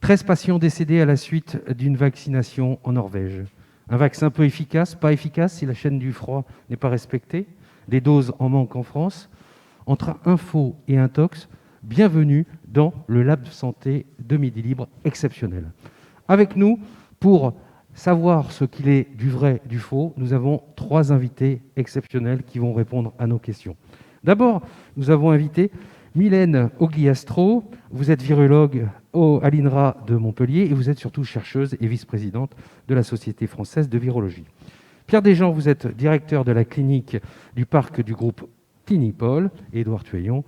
13 patients décédés à la suite d'une vaccination en Norvège. Un vaccin peu efficace, pas efficace si la chaîne du froid n'est pas respectée. Des doses en manque en France. Entre info et intox, bienvenue dans le lab de santé de Midi Libre exceptionnel. Avec nous, pour savoir ce qu'il est du vrai, du faux, nous avons 3 invités exceptionnels qui vont répondre à nos questions. D'abord, nous avons invité Mylène Ogliastro. Vous êtes virologue à l'INRA de Montpellier et vous êtes surtout chercheuse et vice-présidente de la Société française de virologie. Pierre Desjean, vous êtes directeur de la clinique du parc du groupe Clinipol. Et Édouard Tueillon,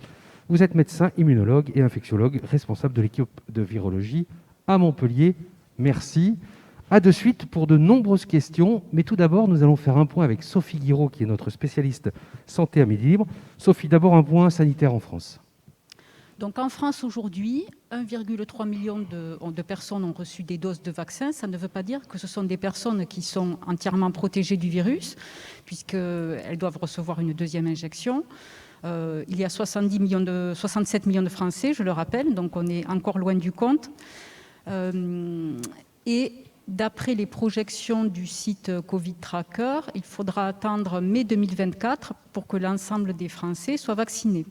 vous êtes médecin, immunologue et infectiologue, responsable de l'équipe de virologie à Montpellier. Merci. À de suite pour de nombreuses questions. Mais tout d'abord, nous allons faire un point avec Sophie Guiraud, qui est notre spécialiste santé à Midi Libre. Sophie, d'abord un point sanitaire en France. Donc en France aujourd'hui, 1,3 million de personnes ont reçu des doses de vaccins. Ça ne veut pas dire que ce sont des personnes qui sont entièrement protégées du virus, puisqu'elles doivent recevoir une deuxième injection. Il y a 67 millions de Français, je le rappelle, donc on est encore loin du compte. Et d'après les projections du site Covid Tracker, il faudra attendre mai 2024 pour que l'ensemble des Français soient vaccinés.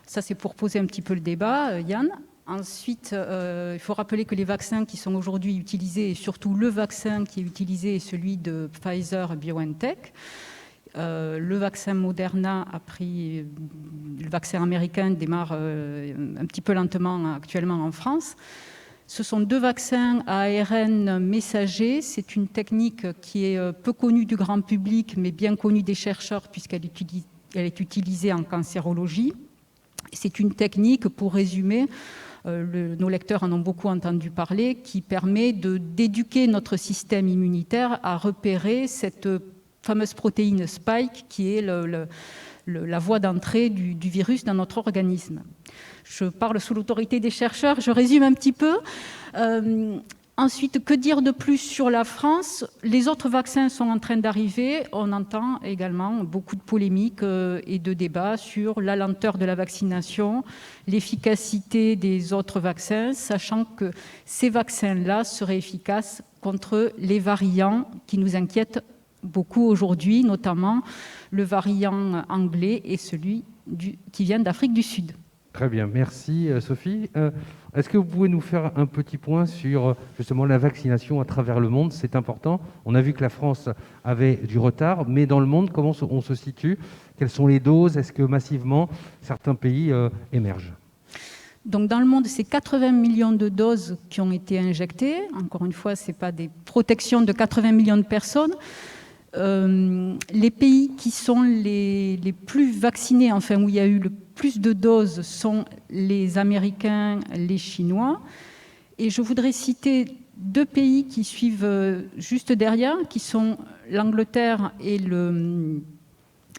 Ça, c'est pour poser un petit peu le débat, Yann. Ensuite, il faut rappeler que les vaccins qui sont aujourd'hui utilisés, et surtout le vaccin qui est utilisé, est celui de Pfizer-BioNTech. Le vaccin Moderna a pris... Le vaccin américain démarre un petit peu lentement actuellement en France. Ce sont 2 vaccins à ARN messager. C'est une technique qui est peu connue du grand public, mais bien connue des chercheurs, puisqu'elle est utilisée en cancérologie. C'est une technique, pour résumer, nos lecteurs en ont beaucoup entendu parler, qui permet d'éduquer notre système immunitaire à repérer cette fameuse protéine spike qui est la voie d'entrée du virus dans notre organisme. Je parle sous l'autorité des chercheurs, je résume un petit peu. Ensuite, que dire de plus sur la France? Les autres vaccins sont en train d'arriver. On entend également beaucoup de polémiques et de débats sur la lenteur de la vaccination, l'efficacité des autres vaccins, sachant que ces vaccins-là seraient efficaces contre les variants qui nous inquiètent beaucoup aujourd'hui, notamment le variant anglais et celui qui vient d'Afrique du Sud. Très bien, merci Sophie. Est-ce que vous pouvez nous faire un petit point sur justement la vaccination à travers le monde? C'est important. On a vu que la France avait du retard, mais dans le monde, comment on se situe? Quelles sont les doses? Est-ce que massivement, certains pays émergent? Donc dans le monde, c'est 80 millions de doses qui ont été injectées. Encore une fois, ce n'est pas des protections de 80 millions de personnes. Les pays qui sont les plus vaccinés, enfin où il y a eu le plus de doses, sont les Américains, les Chinois. Et je voudrais citer 2 pays qui suivent juste derrière, qui sont l'Angleterre et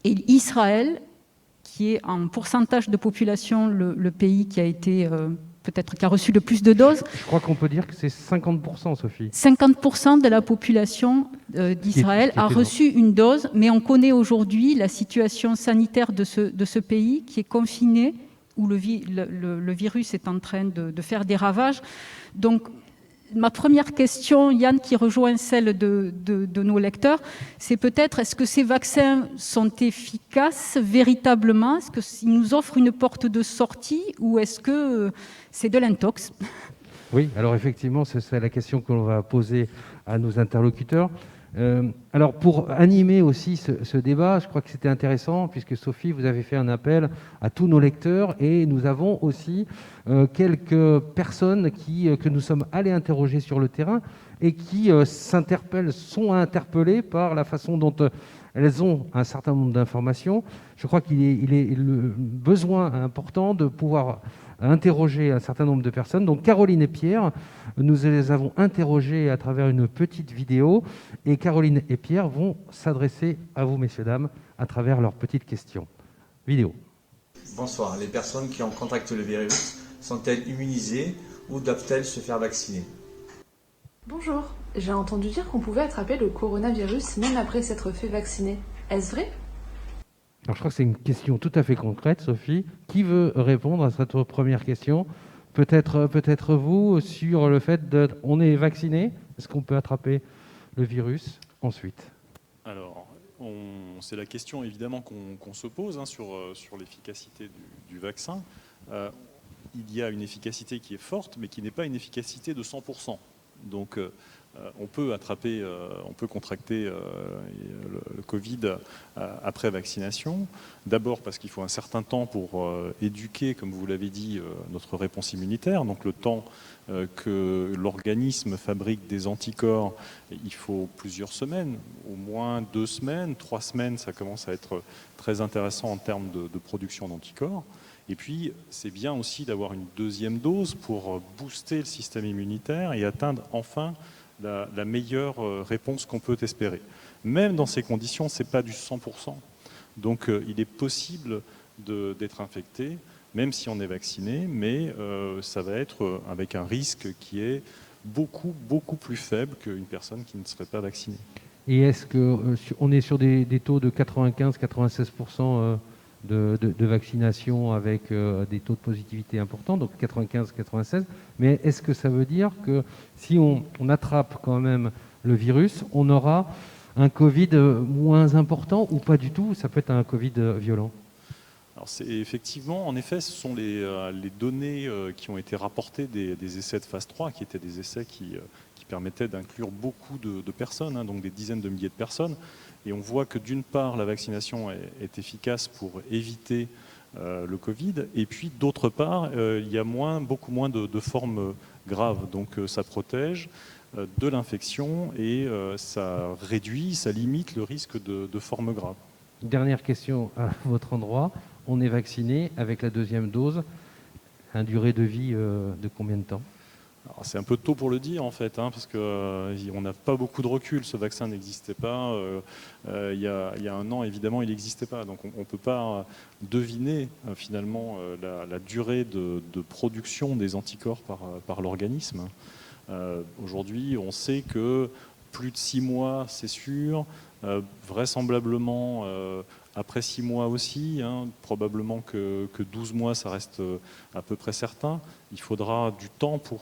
Israël, qui est en pourcentage de population le pays qui a été... peut-être qui a reçu le plus de doses. Je crois qu'on peut dire que c'est 50%, Sophie. 50% de la population d'Israël a reçu une dose, mais on connaît aujourd'hui la situation sanitaire de ce pays qui est confiné, où le virus est en train de faire des ravages. Donc, ma première question, Yann, qui rejoint celle de nos lecteurs, c'est peut-être, est-ce que ces vaccins sont efficaces véritablement? Est-ce qu'ils nous offrent une porte de sortie ou est-ce que c'est de l'intox? Oui, alors effectivement, c'est la question que l'on va poser à nos interlocuteurs. Alors, pour animer aussi ce débat, je crois que c'était intéressant, puisque Sophie, vous avez fait un appel à tous nos lecteurs, et nous avons aussi quelques personnes que nous sommes allés interroger sur le terrain, et qui sont interpellées par la façon dont elles ont un certain nombre d'informations. Je crois qu'il est le besoin important de pouvoir interroger un certain nombre de personnes. Donc Caroline et Pierre, nous les avons interrogés à travers une petite vidéo, et Caroline et Pierre vont s'adresser à vous, messieurs, dames, à travers leurs petites questions. Vidéo. Bonsoir. Les personnes qui ont contracté le virus sont-elles immunisées ou doivent-elles se faire vacciner? Bonjour. J'ai entendu dire qu'on pouvait attraper le coronavirus même après s'être fait vacciner. Est-ce vrai? Alors, je crois que c'est une question tout à fait concrète, Sophie. Qui veut répondre à cette première question? Peut-être vous, sur le fait on est vacciné, est-ce qu'on peut attraper le virus ensuite? Alors, c'est la question évidemment qu'on se pose sur l'efficacité du vaccin. Il y a une efficacité qui est forte, mais qui n'est pas une efficacité de 100%. Donc, on peut contracter le Covid après vaccination. D'abord parce qu'il faut un certain temps pour éduquer, comme vous l'avez dit, notre réponse immunitaire. Donc le temps que l'organisme fabrique des anticorps, il faut plusieurs semaines, au moins 2 semaines, 3 semaines, ça commence à être très intéressant en termes de production d'anticorps. Et puis, c'est bien aussi d'avoir une deuxième dose pour booster le système immunitaire et atteindre enfin la meilleure réponse qu'on peut espérer. Même dans ces conditions, ce n'est pas du 100%. Donc, il est possible d'être infecté, même si on est vacciné, mais ça va être avec un risque qui est beaucoup, beaucoup plus faible qu'une personne qui ne serait pas vaccinée. Et est-ce qu'on est sur des taux de 95-96% de vaccination avec des taux de positivité importants, donc 95-96, mais est-ce que ça veut dire que si on attrape quand même le virus, on aura un Covid moins important ou pas du tout? Ça peut être un Covid violent. Alors effectivement, en effet, ce sont les données qui ont été rapportées des essais de phase 3, qui étaient des essais qui permettaient d'inclure beaucoup de personnes, donc des dizaines de milliers de personnes. Et on voit que d'une part, la vaccination est efficace pour éviter le Covid, et puis d'autre part, il y a beaucoup moins de formes graves. Donc ça protège de l'infection et ça réduit, ça limite le risque de formes graves. Dernière question à votre endroit. On est vacciné avec la deuxième dose. Une durée de vie de combien de temps? C'est un peu tôt pour le dire en fait, parce qu'on n'a pas beaucoup de recul. Ce vaccin n'existait pas. Il y a 1 an, évidemment, il n'existait pas. Donc on ne peut pas deviner finalement la durée de production des anticorps par l'organisme. Aujourd'hui, on sait que plus de 6 mois, c'est sûr. Vraisemblablement, après 6 mois aussi, probablement que 12 mois, ça reste à peu près certain. Il faudra du temps pour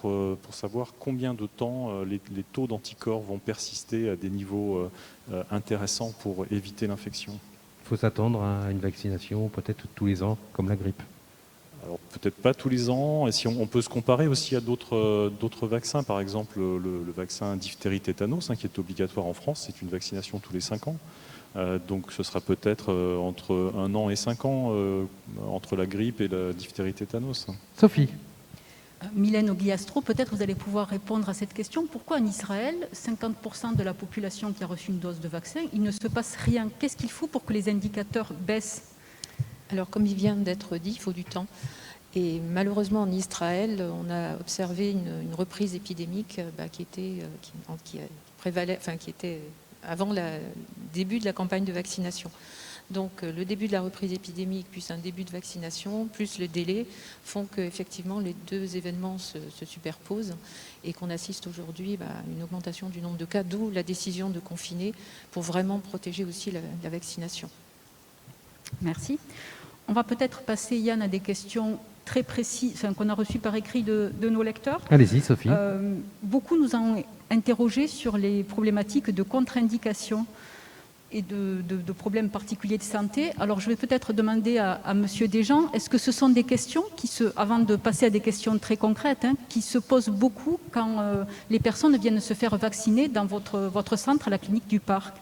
savoir combien de temps les taux d'anticorps vont persister à des niveaux intéressants pour éviter l'infection. Il faut s'attendre à une vaccination peut-être tous les ans, comme la grippe. Alors peut-être pas tous les ans, et si on peut se comparer aussi à d'autres vaccins, par exemple le vaccin diphtérie-tétanos, qui est obligatoire en France, c'est une vaccination tous les 5 ans. Donc ce sera peut-être entre 1 an et 5 ans entre la grippe et la diphtérie-tétanos. Sophie. Mylène Ogliastro, peut-être vous allez pouvoir répondre à cette question. Pourquoi en Israël, 50% de la population qui a reçu une dose de vaccin, il ne se passe rien? Qu'est-ce qu'il faut pour que les indicateurs baissent? Alors, comme il vient d'être dit, il faut du temps. Et malheureusement, en Israël, on a observé une reprise épidémique qui était avant le début de la campagne de vaccination. Donc, le début de la reprise épidémique, plus un début de vaccination, plus le délai, font qu'effectivement, les deux événements se superposent et qu'on assiste aujourd'hui à une augmentation du nombre de cas, d'où la décision de confiner pour vraiment protéger aussi la vaccination. Merci. On va peut-être passer, Yann, à des questions très précises qu'on a reçues par écrit de nos lecteurs. Allez-y, Sophie. Beaucoup nous ont interrogés sur les problématiques de contre-indication et de problèmes particuliers de santé. Alors, je vais peut-être demander à Monsieur Desjean, est-ce que ce sont des questions avant de passer à des questions très concrètes, qui se posent beaucoup quand les personnes viennent se faire vacciner dans votre centre à la clinique du Parc?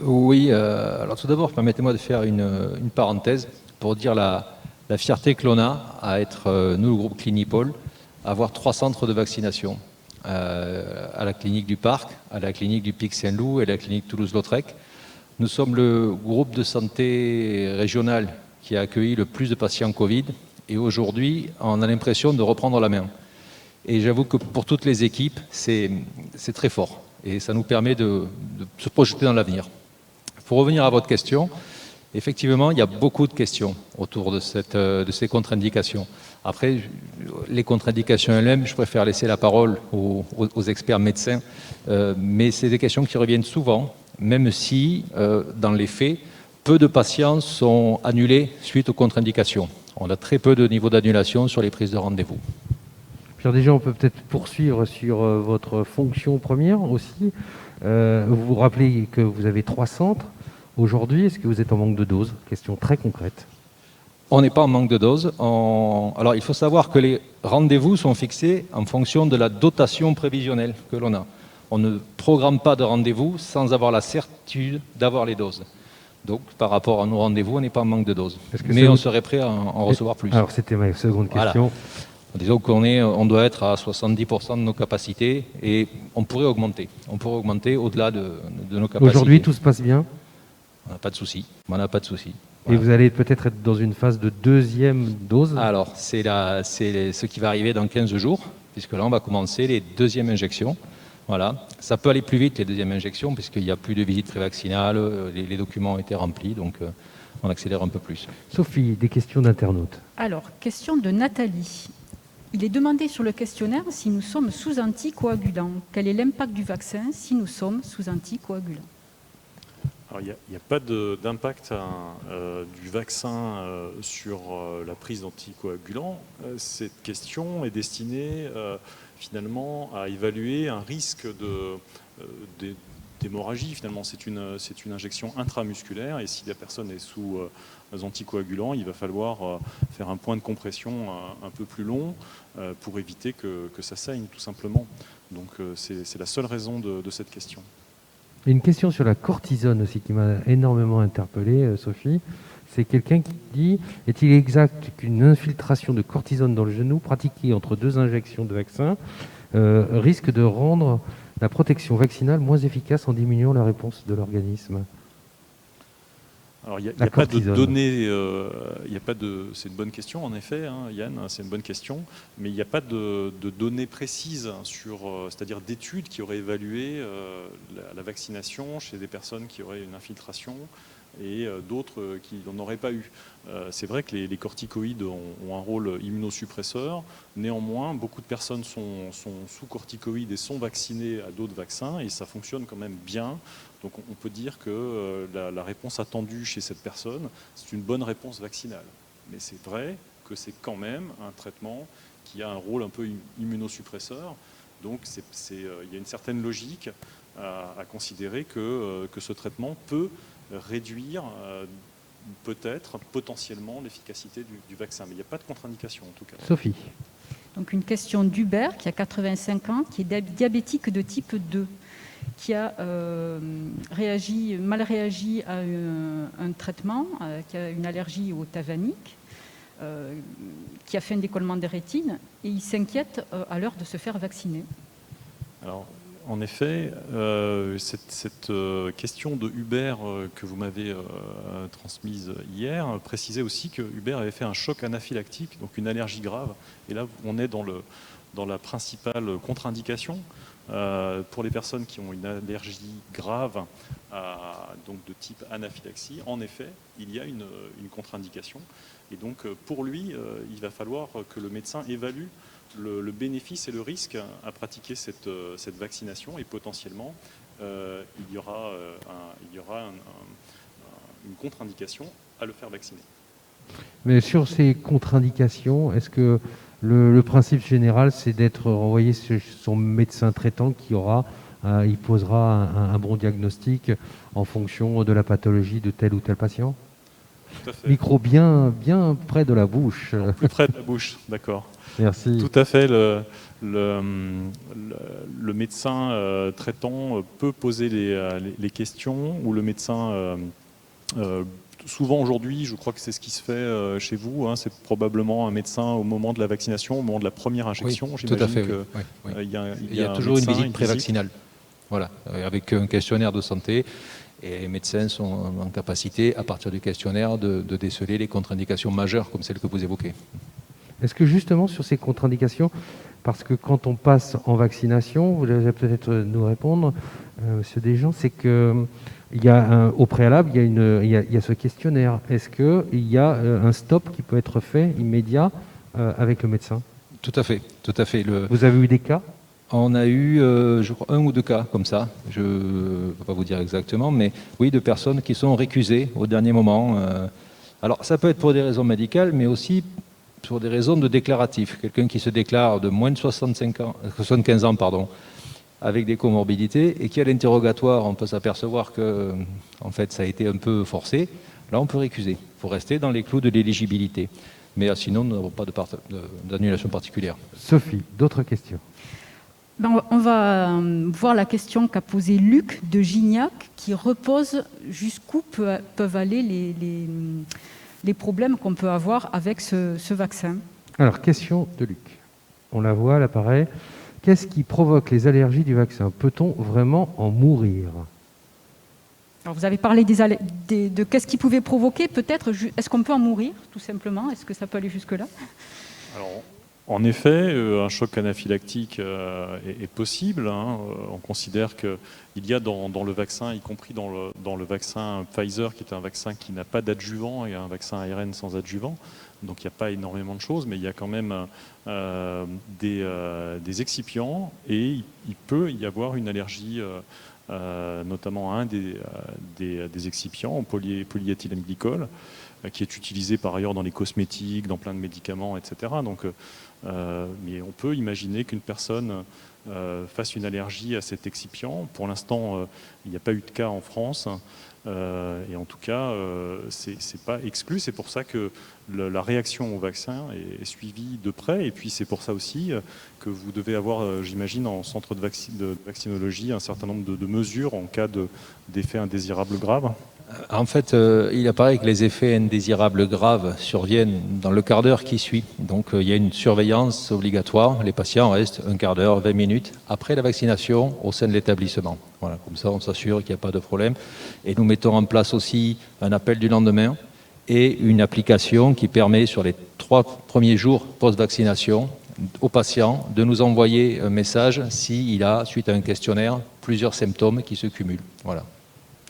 Oui, alors tout d'abord, permettez-moi de faire une parenthèse pour dire la fierté que l'on a à être, nous, le groupe Clinipol, à avoir 3 centres de vaccination. À la clinique du Parc, à la clinique du Pic Saint-Loup et à la clinique Toulouse-Lautrec. Nous sommes le groupe de santé régional qui a accueilli le plus de patients Covid et aujourd'hui, on a l'impression de reprendre la main. Et j'avoue que pour toutes les équipes, c'est très fort et ça nous permet de se projeter dans l'avenir. Pour revenir à votre question, effectivement, il y a beaucoup de questions autour de ces contre-indications. Après, les contre-indications elles-mêmes, je préfère laisser la parole aux experts médecins, mais c'est des questions qui reviennent souvent, même si, dans les faits, peu de patients sont annulés suite aux contre-indications. On a très peu de niveau d'annulation sur les prises de rendez-vous. Pierre Desjans, on peut peut-être poursuivre sur votre fonction première aussi. Vous vous rappelez que vous avez 3 centres. Aujourd'hui, est-ce que vous êtes en manque de doses? Question très concrète. On n'est pas en manque de doses. Alors, il faut savoir que les rendez-vous sont fixés en fonction de la dotation prévisionnelle que l'on a. On ne programme pas de rendez-vous sans avoir la certitude d'avoir les doses. Donc, par rapport à nos rendez-vous, on n'est pas en manque de doses. Mais on serait prêt à en recevoir plus. Alors, c'était ma seconde question. Voilà. Disons on doit être à 70% de nos capacités et on pourrait augmenter. On pourrait augmenter au-delà de nos capacités. Aujourd'hui, tout se passe bien? On n'a pas de souci. On n'a pas de souci. Et vous allez peut-être être dans une phase de 2e dose? Alors, c'est ce qui va arriver dans 15 jours, puisque là, on va commencer les 2e injections. Voilà. Ça peut aller plus vite, les 2e injections, puisqu'il n'y a plus de visite prévaccinale, les documents ont été remplis, donc on accélère un peu plus. Sophie, des questions d'internautes. Alors, question de Nathalie. Il est demandé sur le questionnaire si nous sommes sous anticoagulants. Quel est l'impact du vaccin si nous sommes sous anticoagulants? Alors, il n'y a pas d'impact du vaccin sur la prise d'anticoagulants. Cette question est destinée finalement à évaluer un risque d'hémorragie. Finalement, c'est une injection intramusculaire et si la personne est sous anticoagulants, il va falloir faire un point de compression un peu plus long pour éviter que ça saigne, tout simplement. Donc, c'est la seule raison de cette question. Une question sur la cortisone aussi qui m'a énormément interpellé, Sophie. C'est quelqu'un qui dit: est-il exact qu'une infiltration de cortisone dans le genou pratiquée entre 2 injections de vaccin risque de rendre la protection vaccinale moins efficace en diminuant la réponse de l'organisme? Alors, il n'y a pas de données, c'est une bonne question en effet, hein, Yann, c'est une bonne question, mais il n'y a pas de données précises c'est-à-dire d'études qui auraient évalué la vaccination chez des personnes qui auraient une infiltration et d'autres qui n'en auraient pas eu. C'est vrai que les corticoïdes ont un rôle immunosuppresseur, néanmoins beaucoup de personnes sont sous corticoïdes et sont vaccinées à d'autres vaccins et ça fonctionne quand même bien. Donc on peut dire que la réponse attendue chez cette personne, c'est une bonne réponse vaccinale. Mais c'est vrai que c'est quand même un traitement qui a un rôle un peu immunosuppresseur. Donc il y a une certaine logique à considérer que ce traitement peut réduire peut-être, potentiellement, l'efficacité du vaccin. Mais il n'y a pas de contre-indication en tout cas. Sophie. Donc une question d'Hubert qui a 85 ans, qui est diabétique de type 2. Qui a mal réagi à un traitement, qui a une allergie au Tavanic, qui a fait un décollement des rétines, et il s'inquiète à l'heure de se faire vacciner. Alors, en effet, cette question de Hubert que vous m'avez transmise hier précisait aussi que Hubert avait fait un choc anaphylactique, donc une allergie grave. Et là, on est dans la principale contre-indication. Pour les personnes qui ont une allergie grave, donc de type anaphylaxie, en effet, il y a une contre-indication. Et donc, pour lui, il va falloir que le médecin évalue le bénéfice et le risque à pratiquer cette vaccination. Et potentiellement, il y aura une contre-indication à le faire vacciner. Mais sur ces contre-indications, est-ce que le principe général, c'est d'être renvoyé chez son médecin traitant il posera un bon diagnostic en fonction de la pathologie de tel ou tel patient? Tout à fait. Micro bien près de la bouche. Plus près de la bouche, d'accord. Merci. Tout à fait. Le médecin traitant peut poser les questions ou le médecin... souvent aujourd'hui, je crois que c'est ce qui se fait chez vous, hein, c'est probablement un médecin au moment de la vaccination, au moment de la première injection. Oui, tout à fait. Il y a toujours une visite prévaccinale, voilà, avec un questionnaire de santé. Et les médecins sont en capacité, à partir du questionnaire, de déceler les contre-indications majeures comme celles que vous évoquez. Est-ce que justement sur ces contre-indications, parce que quand on passe en vaccination, vous allez peut-être nous répondre, Monsieur Desjans, c'est que au préalable, il y a ce questionnaire. Est-ce qu'il y a un stop qui peut être fait immédiat avec le médecin? Tout à fait, tout à fait. Vous avez eu des cas? On a eu, je crois, 1 ou 2 cas comme ça. Je ne peux pas vous dire exactement, mais oui, de personnes qui sont récusées au dernier moment. Alors, ça peut être pour des raisons médicales, mais aussi pour des raisons de déclaratif. Quelqu'un qui se déclare de moins de 75 ans, avec des comorbidités, et qui à l'interrogatoire, on peut s'apercevoir que en fait, ça a été un peu forcé. Là, on peut récuser. Il faut rester dans les clous de l'éligibilité. Mais sinon, nous n'avons pas d'annulation particulière. Sophie, d'autres questions? On va voir la question qu'a posée Luc de Gignac, qui repose jusqu'où peuvent aller les problèmes qu'on peut avoir avec ce vaccin. Alors, question de Luc. On la voit, elle apparaît. Qu'est-ce qui provoque les allergies du vaccin? Peut-on vraiment en mourir? Alors, vous avez parlé de qu'est-ce qui pouvait provoquer, peut-être. Est-ce qu'on peut en mourir, tout simplement? Est-ce que ça peut aller jusque-là? Alors, en effet, un choc anaphylactique est possible. On considère qu'il y a dans le vaccin, y compris dans le vaccin Pfizer, qui est un vaccin qui n'a pas d'adjuvant, et un vaccin ARN sans adjuvant. Donc il n'y a pas énormément de choses, mais il y a quand même des excipients, et il peut y avoir une allergie, notamment à un des excipients, en polyéthylène glycol, qui est utilisé par ailleurs dans les cosmétiques, dans plein de médicaments, etc. Donc, mais on peut imaginer qu'une personne fasse une allergie à cet excipient. Pour l'instant, il n'y a pas eu de cas en France. Et en tout cas, c'est pas exclu. C'est pour ça que la réaction au vaccin est suivie de près. Et puis c'est pour ça aussi que vous devez avoir, j'imagine, en centre de vaccinologie, un certain nombre de mesures en cas d'effets indésirables graves. En fait, il apparaît que les effets indésirables graves surviennent dans le quart d'heure qui suit. Donc il y a une surveillance obligatoire. Les patients restent un quart d'heure, 20 minutes après la vaccination au sein de l'établissement. Voilà, comme ça on s'assure qu'il n'y a pas de problème. Et nous mettons en place aussi un appel du lendemain et une application qui permet sur les 3 premiers jours post-vaccination au patient de nous envoyer un message s'il a, suite à un questionnaire, plusieurs symptômes qui se cumulent. Voilà.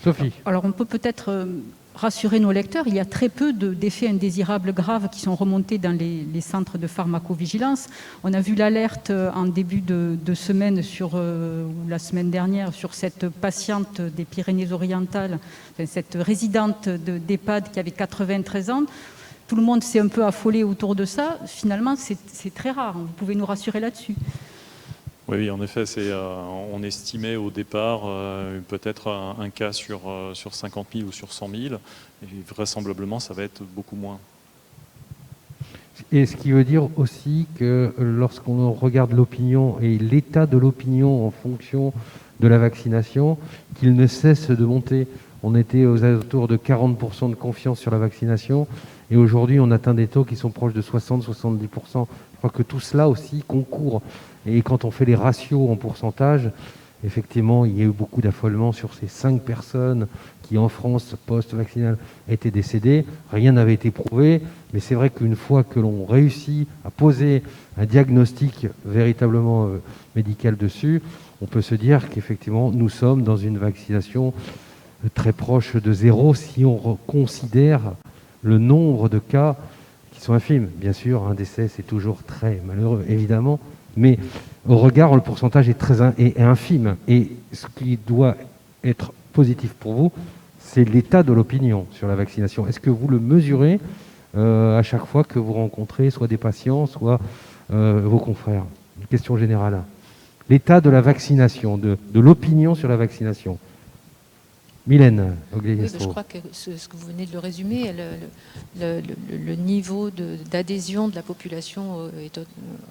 Sophie. Alors on peut peut-être rassurer nos lecteurs, il y a très peu d'effets indésirables graves qui sont remontés dans les centres de pharmacovigilance. On a vu l'alerte en début de semaine, ou la semaine dernière, sur cette patiente des Pyrénées-Orientales, cette résidente d'EHPAD qui avait 93 ans. Tout le monde s'est un peu affolé autour de ça. Finalement, c'est très rare. Vous pouvez nous rassurer là-dessus? Oui, en effet, on estimait au départ peut-être un cas sur 50 000 ou sur 100 000, et vraisemblablement ça va être beaucoup moins. Et ce qui veut dire aussi que lorsqu'on regarde l'opinion et l'état de l'opinion en fonction de la vaccination, qu'il ne cesse de monter. On était aux alentours de 40% de confiance sur la vaccination, et aujourd'hui on atteint des taux qui sont proches de 60-70%. Je crois que tout cela aussi concourt. Et quand on fait les ratios en pourcentage, effectivement, il y a eu beaucoup d'affolement sur ces 5 personnes qui, en France, post-vaccinales, étaient décédées. Rien n'avait été prouvé, mais c'est vrai qu'une fois que l'on réussit à poser un diagnostic véritablement médical dessus, on peut se dire qu'effectivement, nous sommes dans une vaccination très proche de zéro si on considère le nombre de cas qui sont infimes. Bien sûr, un décès, c'est toujours très malheureux, évidemment, mais au regard, le pourcentage est infime. Et ce qui doit être positif pour vous, c'est l'état de l'opinion sur la vaccination. Est-ce que vous le mesurez à chaque fois que vous rencontrez soit des patients, soit vos confrères? Une question générale. L'état de la vaccination, de l'opinion sur la vaccination. Mylène Ogliestro. Oui, je crois que ce que vous venez de le résumer, le niveau d'adhésion de la population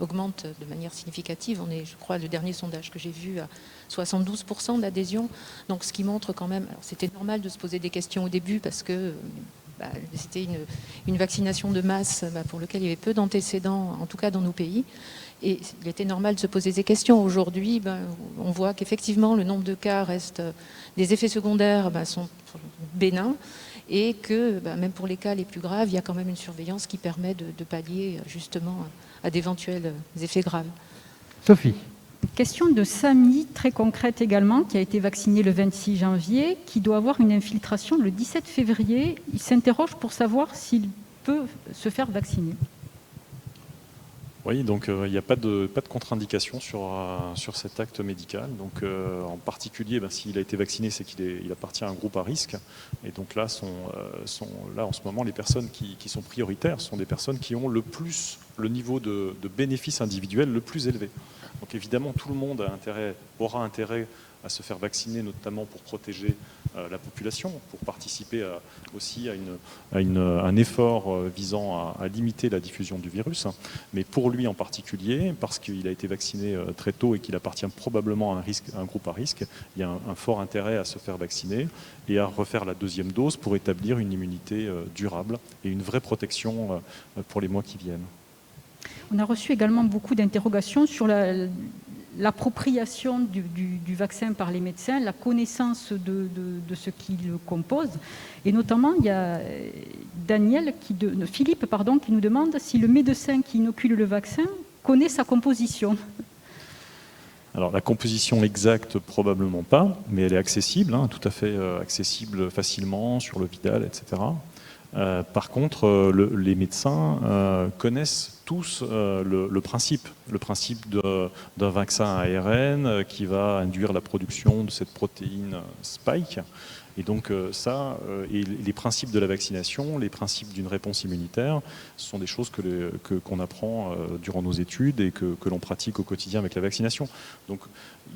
augmente de manière significative. On est, je crois, le dernier sondage que j'ai vu à 72% d'adhésion. Donc ce qui montre quand même, alors c'était normal de se poser des questions au début parce que c'était une vaccination de masse pour laquelle il y avait peu d'antécédents, en tout cas dans nos pays. Et il était normal de se poser des questions. Aujourd'hui, on voit qu'effectivement, le nombre de cas reste... Les effets secondaires sont bénins et que même pour les cas les plus graves, il y a quand même une surveillance qui permet de pallier justement à d'éventuels effets graves. Sophie. Question de Samy, très concrète également, qui a été vacciné le 26 janvier, qui doit avoir une infiltration le 17 février. Il s'interroge pour savoir s'il peut se faire vacciner. Oui, donc il n'y a pas de contre-indication sur cet acte médical. Donc en particulier, s'il a été vacciné, c'est qu'il appartient à un groupe à risque. Et donc là, là en ce moment, les personnes qui sont prioritaires sont des personnes qui ont le niveau de bénéfice individuel le plus élevé. Donc évidemment, tout le monde aura intérêt à se faire vacciner, notamment pour protéger la population, pour participer aussi à un effort visant à limiter la diffusion du virus. Mais pour lui en particulier, parce qu'il a été vacciné très tôt et qu'il appartient probablement à un groupe à risque, il y a un fort intérêt à se faire vacciner et à refaire la deuxième dose pour établir une immunité durable et une vraie protection pour les mois qui viennent. On a reçu également beaucoup d'interrogations sur l'appropriation du vaccin par les médecins, la connaissance de ce qui le compose. Et notamment, il y a Philippe qui nous demande si le médecin qui inocule le vaccin connaît sa composition. Alors la composition exacte, probablement pas, mais elle est accessible, tout à fait accessible facilement sur le Vidal, etc. Par contre, les médecins connaissent tous le principe d'un vaccin ARN qui va induire la production de cette protéine Spike. Et donc et les principes de la vaccination, les principes d'une réponse immunitaire, ce sont des choses qu'on apprend durant nos études et que l'on pratique au quotidien avec la vaccination. Donc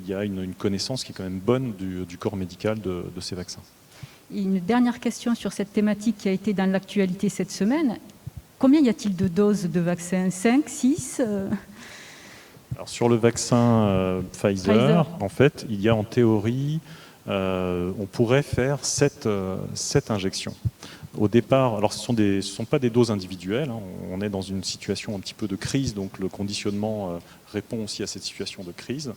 il y a une connaissance qui est quand même bonne du corps médical de ces vaccins. Une dernière question sur cette thématique qui a été dans l'actualité cette semaine. Combien y a-t-il de doses de vaccins ? 5, 6 Alors sur le vaccin Pfizer, en fait, il y a en théorie, on pourrait faire 7 injections. Au départ, alors ce ne sont pas des doses individuelles, on est dans une situation un petit peu de crise, donc le conditionnement répond aussi à cette situation de crise.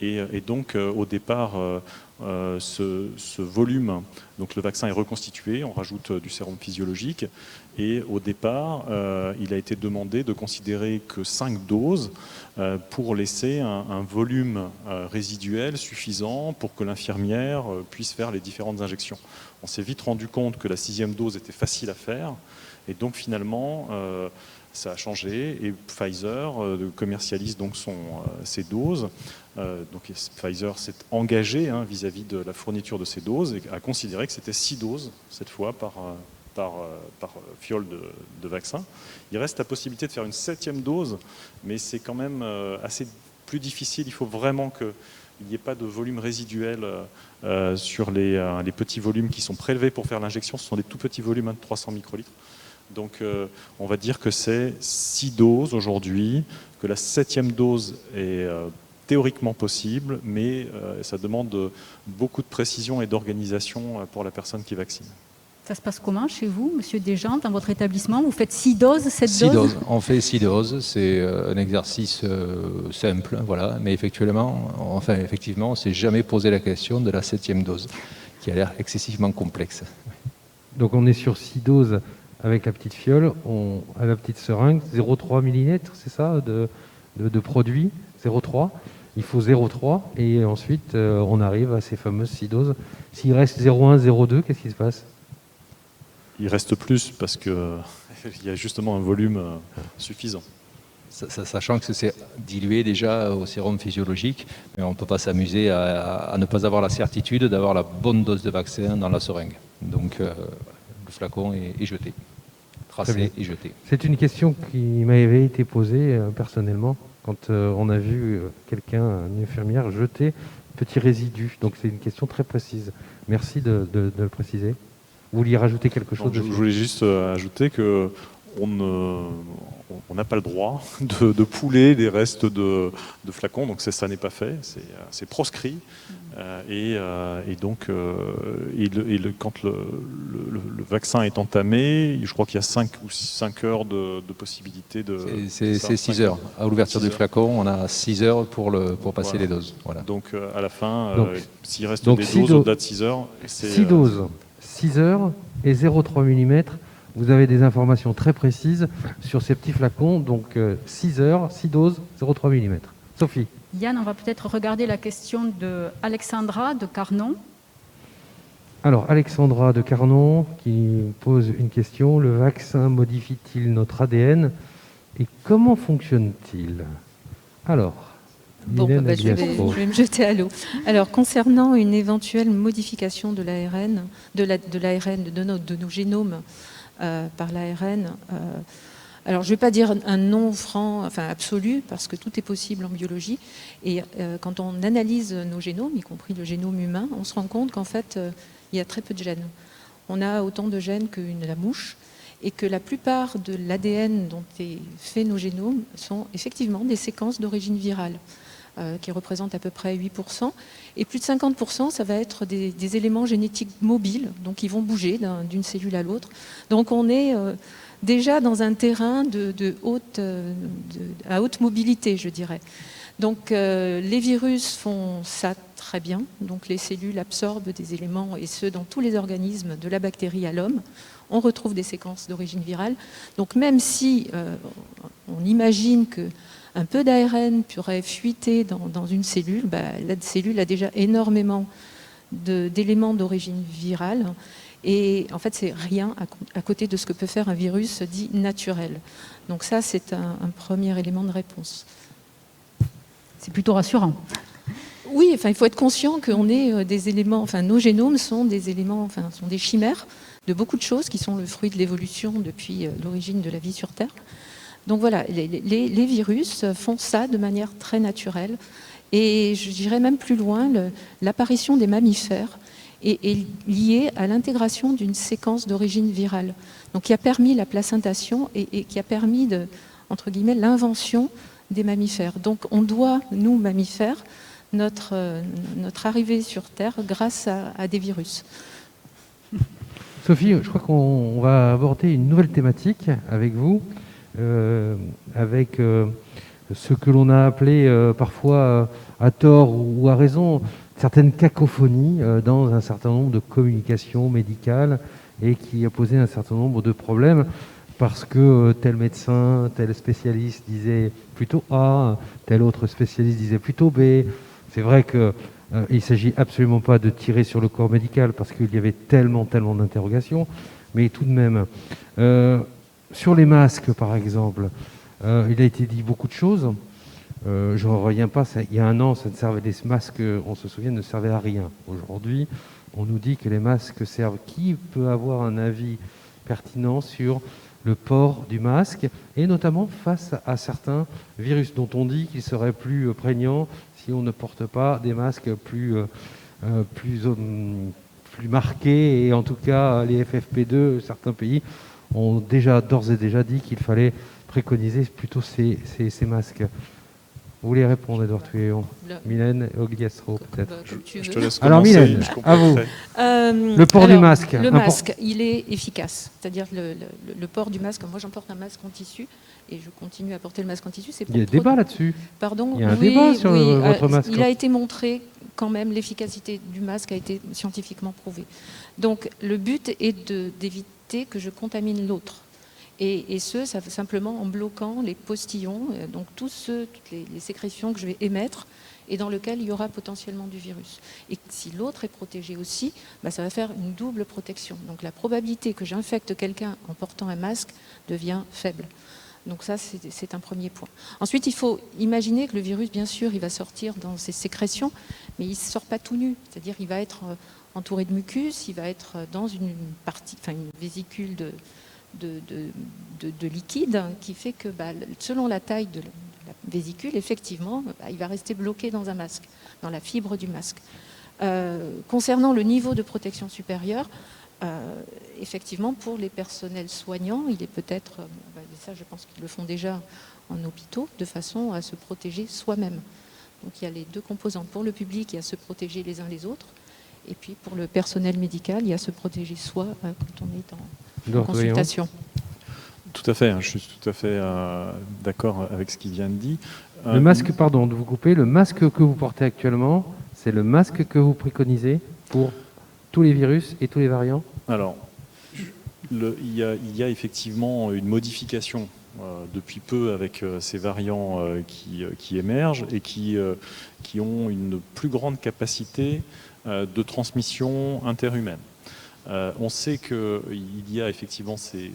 Et donc, au départ, ce volume, donc le vaccin est reconstitué, on rajoute du sérum physiologique. Et au départ, il a été demandé de considérer que 5 doses pour laisser un volume résiduel suffisant pour que l'infirmière puisse faire les différentes injections. On s'est vite rendu compte que la 6e dose était facile à faire. Et donc, finalement, ça a changé et Pfizer commercialise donc ses doses. Donc Pfizer s'est engagé vis-à-vis de la fourniture de ces doses et a considéré que c'était 6 doses cette fois par fiole de vaccin. Il reste la possibilité de faire une 7e dose, mais c'est quand même assez plus difficile. Il faut vraiment qu'il n'y ait pas de volume résiduel sur les petits volumes qui sont prélevés pour faire l'injection. Ce sont des tout petits volumes de 300 microlitres. Donc on va dire que c'est 6 doses aujourd'hui, que la 7e dose est théoriquement possible, mais ça demande beaucoup de précision et d'organisation pour la personne qui vaccine. Ça se passe comment chez vous, Monsieur Desjans, dans votre établissement? Vous faites 6 doses, 7 doses? 6 doses, on fait 6 doses, c'est un exercice simple, voilà, mais effectivement, on ne s'est jamais posé la question de la 7e dose, qui a l'air excessivement complexe. Donc on est sur 6 doses avec la petite fiole, à la petite seringue, 0,3 millilitres, c'est ça, de produit, 0,3. Il faut 0,3 et ensuite on arrive à ces fameuses 6 doses. S'il reste 0,1, 0,2, qu'est-ce qui se passe? Il reste plus parce qu'il y a justement un volume suffisant. Sachant que c'est dilué déjà au sérum physiologique, mais on ne peut pas s'amuser à ne pas avoir la certitude d'avoir la bonne dose de vaccin dans la seringue. Donc le flacon est jeté, tracé et jeté. C'est une question qui m'avait été posée personnellement quand on a vu quelqu'un, une infirmière, jeter petit résidu. Donc c'est une question très précise. Merci de le préciser. Vous vouliez rajouter quelque chose? Je voulais juste ajouter que on n'a pas le droit de pouler des restes de flacons, donc ça n'est pas fait, c'est proscrit. Et donc, quand le vaccin est entamé, je crois qu'il y a 5 heures de possibilité de... C'est 6 heures. À l'ouverture du flacon, on a 6 heures pour passer les doses. Voilà. Donc à la fin, s'il reste donc des doses au-delà de 6 heures... 6 doses, 6 heures et 0,3 mm. Vous avez des informations très précises sur ces petits flacons. Donc 6 heures, 6 doses, 0,3 mm. Sophie. Yann, on va peut-être regarder la question de Alexandra de Carnon. Alors, Alexandra de Carnon qui pose une question. Le vaccin modifie-t-il notre ADN? Et comment fonctionne-t-il? Alors, Bon, Mylène je Agliastro. vais me jeter à l'eau. Alors, concernant une éventuelle modification de l'ARN, de nos génomes par l'ARN, alors je ne vais pas dire un non franc, enfin absolu, parce que tout est possible en biologie. Et quand on analyse nos génomes, y compris le génome humain, on se rend compte qu'en fait, il y a très peu de gènes. On a autant de gènes que la mouche, et que la plupart de l'ADN dont est fait nos génomes sont effectivement des séquences d'origine virale, qui représentent à peu près 8%. Et plus de 50%, ça va être des éléments génétiques mobiles, donc ils vont bouger d'une cellule à l'autre. Donc on est déjà dans un terrain à haute mobilité, je dirais. Donc les virus font ça très bien. Donc les cellules absorbent des éléments, et ce dans tous les organismes, de la bactérie à l'homme. On retrouve des séquences d'origine virale. Donc même si on imagine qu'un peu d'ARN pourrait fuiter dans une cellule, la cellule a déjà énormément d'éléments d'origine virale. Et en fait, c'est rien à côté de ce que peut faire un virus dit naturel. Donc ça, c'est un premier élément de réponse. C'est plutôt rassurant. Oui, enfin, il faut être conscient qu'on est des éléments, enfin, nos génomes sont des éléments, enfin, sont des chimères de beaucoup de choses qui sont le fruit de l'évolution depuis l'origine de la vie sur Terre. Donc voilà, les virus font ça de manière très naturelle. Et je dirais même plus loin, l'apparition des mammifères est liée à l'intégration d'une séquence d'origine virale. Donc qui a permis la placentation et qui a permis, entre guillemets, l'invention des mammifères. Donc on doit, nous, mammifères, notre arrivée sur Terre grâce à des virus. Sophie, je crois qu'on va aborder une nouvelle thématique avec vous, avec ce que l'on a appelé parfois à tort ou à raison certaines cacophonies dans un certain nombre de communications médicales, et qui a posé un certain nombre de problèmes parce que tel médecin, tel spécialiste disait plutôt A, tel autre spécialiste disait plutôt B. C'est vrai que il ne s'agit absolument pas de tirer sur le corps médical parce qu'il y avait tellement d'interrogations, mais tout de même. Sur les masques, par exemple, il a été dit beaucoup de choses. Je ne reviens pas, il y a un an, les masques, on se souvient, ne servaient à rien. Aujourd'hui, on nous dit que les masques servent. Qui peut avoir un avis pertinent sur le port du masque, et notamment face à certains virus dont on dit qu'ils seraient plus prégnants si on ne porte pas des masques plus marqués, et en tout cas les FFP2, certains pays ont d'ores et déjà dit qu'il fallait préconiser plutôt ces masques. Vous voulez répondre, Edouard Thuéon? Mylène Agliastro, peut-être. Je te laisse commencer. Alors Mylène, à vous. Le port du masque. Le masque, il est efficace. C'est-à-dire le port du masque. Moi, j'en porte un masque en tissu et je continue à porter le masque en tissu. Il y a débat là-dessus. Pardon. Il y a un débat sur votre masque. Il a été montré quand même, l'efficacité du masque a été scientifiquement prouvée. Donc, le but est d'éviter que je contamine l'autre. Et ça simplement en bloquant les postillons, donc toutes les sécrétions que je vais émettre et dans lequel il y aura potentiellement du virus. Et si l'autre est protégé aussi, ça va faire une double protection. Donc la probabilité que j'infecte quelqu'un en portant un masque devient faible. Donc ça, c'est un premier point. Ensuite, il faut imaginer que le virus, bien sûr, il va sortir dans ses sécrétions, mais il ne sort pas tout nu. C'est-à-dire qu'il va être entouré de mucus, il va être dans une vésicule de liquide qui fait que selon la taille de la vésicule, effectivement, il va rester bloqué dans un masque, dans la fibre du masque. Concernant le niveau de protection supérieure, effectivement, pour les personnels soignants, il est peut-être, ça je pense qu'ils le font déjà en hôpitaux, de façon à se protéger soi-même. Donc il y a les deux composantes. Pour le public, il y a se protéger les uns les autres, et puis pour le personnel médical, il y a se protéger soi quand on est en consultation. Tout à fait, je suis tout à fait d'accord avec ce qui vient de dire. Le masque, pardon de vous couper, le masque que vous portez actuellement, c'est le masque que vous préconisez pour tous les virus et tous les variants? Alors, il y a effectivement une modification depuis peu avec ces variants qui émergent et qui ont une plus grande capacité de transmission interhumaine. On sait qu'il y a effectivement ces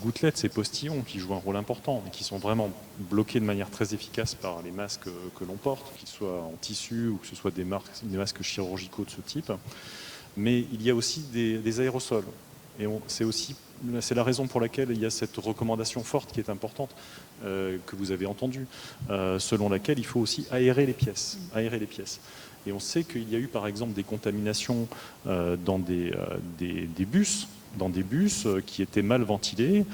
gouttelettes, ces postillons qui jouent un rôle important et qui sont vraiment bloqués de manière très efficace par les masques que l'on porte, qu'ils soient en tissu ou que ce soit des masques chirurgicaux de ce type. Mais il y a aussi des aérosols. Et c'est la raison pour laquelle il y a cette recommandation forte qui est importante, que vous avez entendue, selon laquelle il faut aussi aérer les pièces. Et on sait qu'il y a eu par exemple des contaminations dans des bus qui étaient mal ventilés,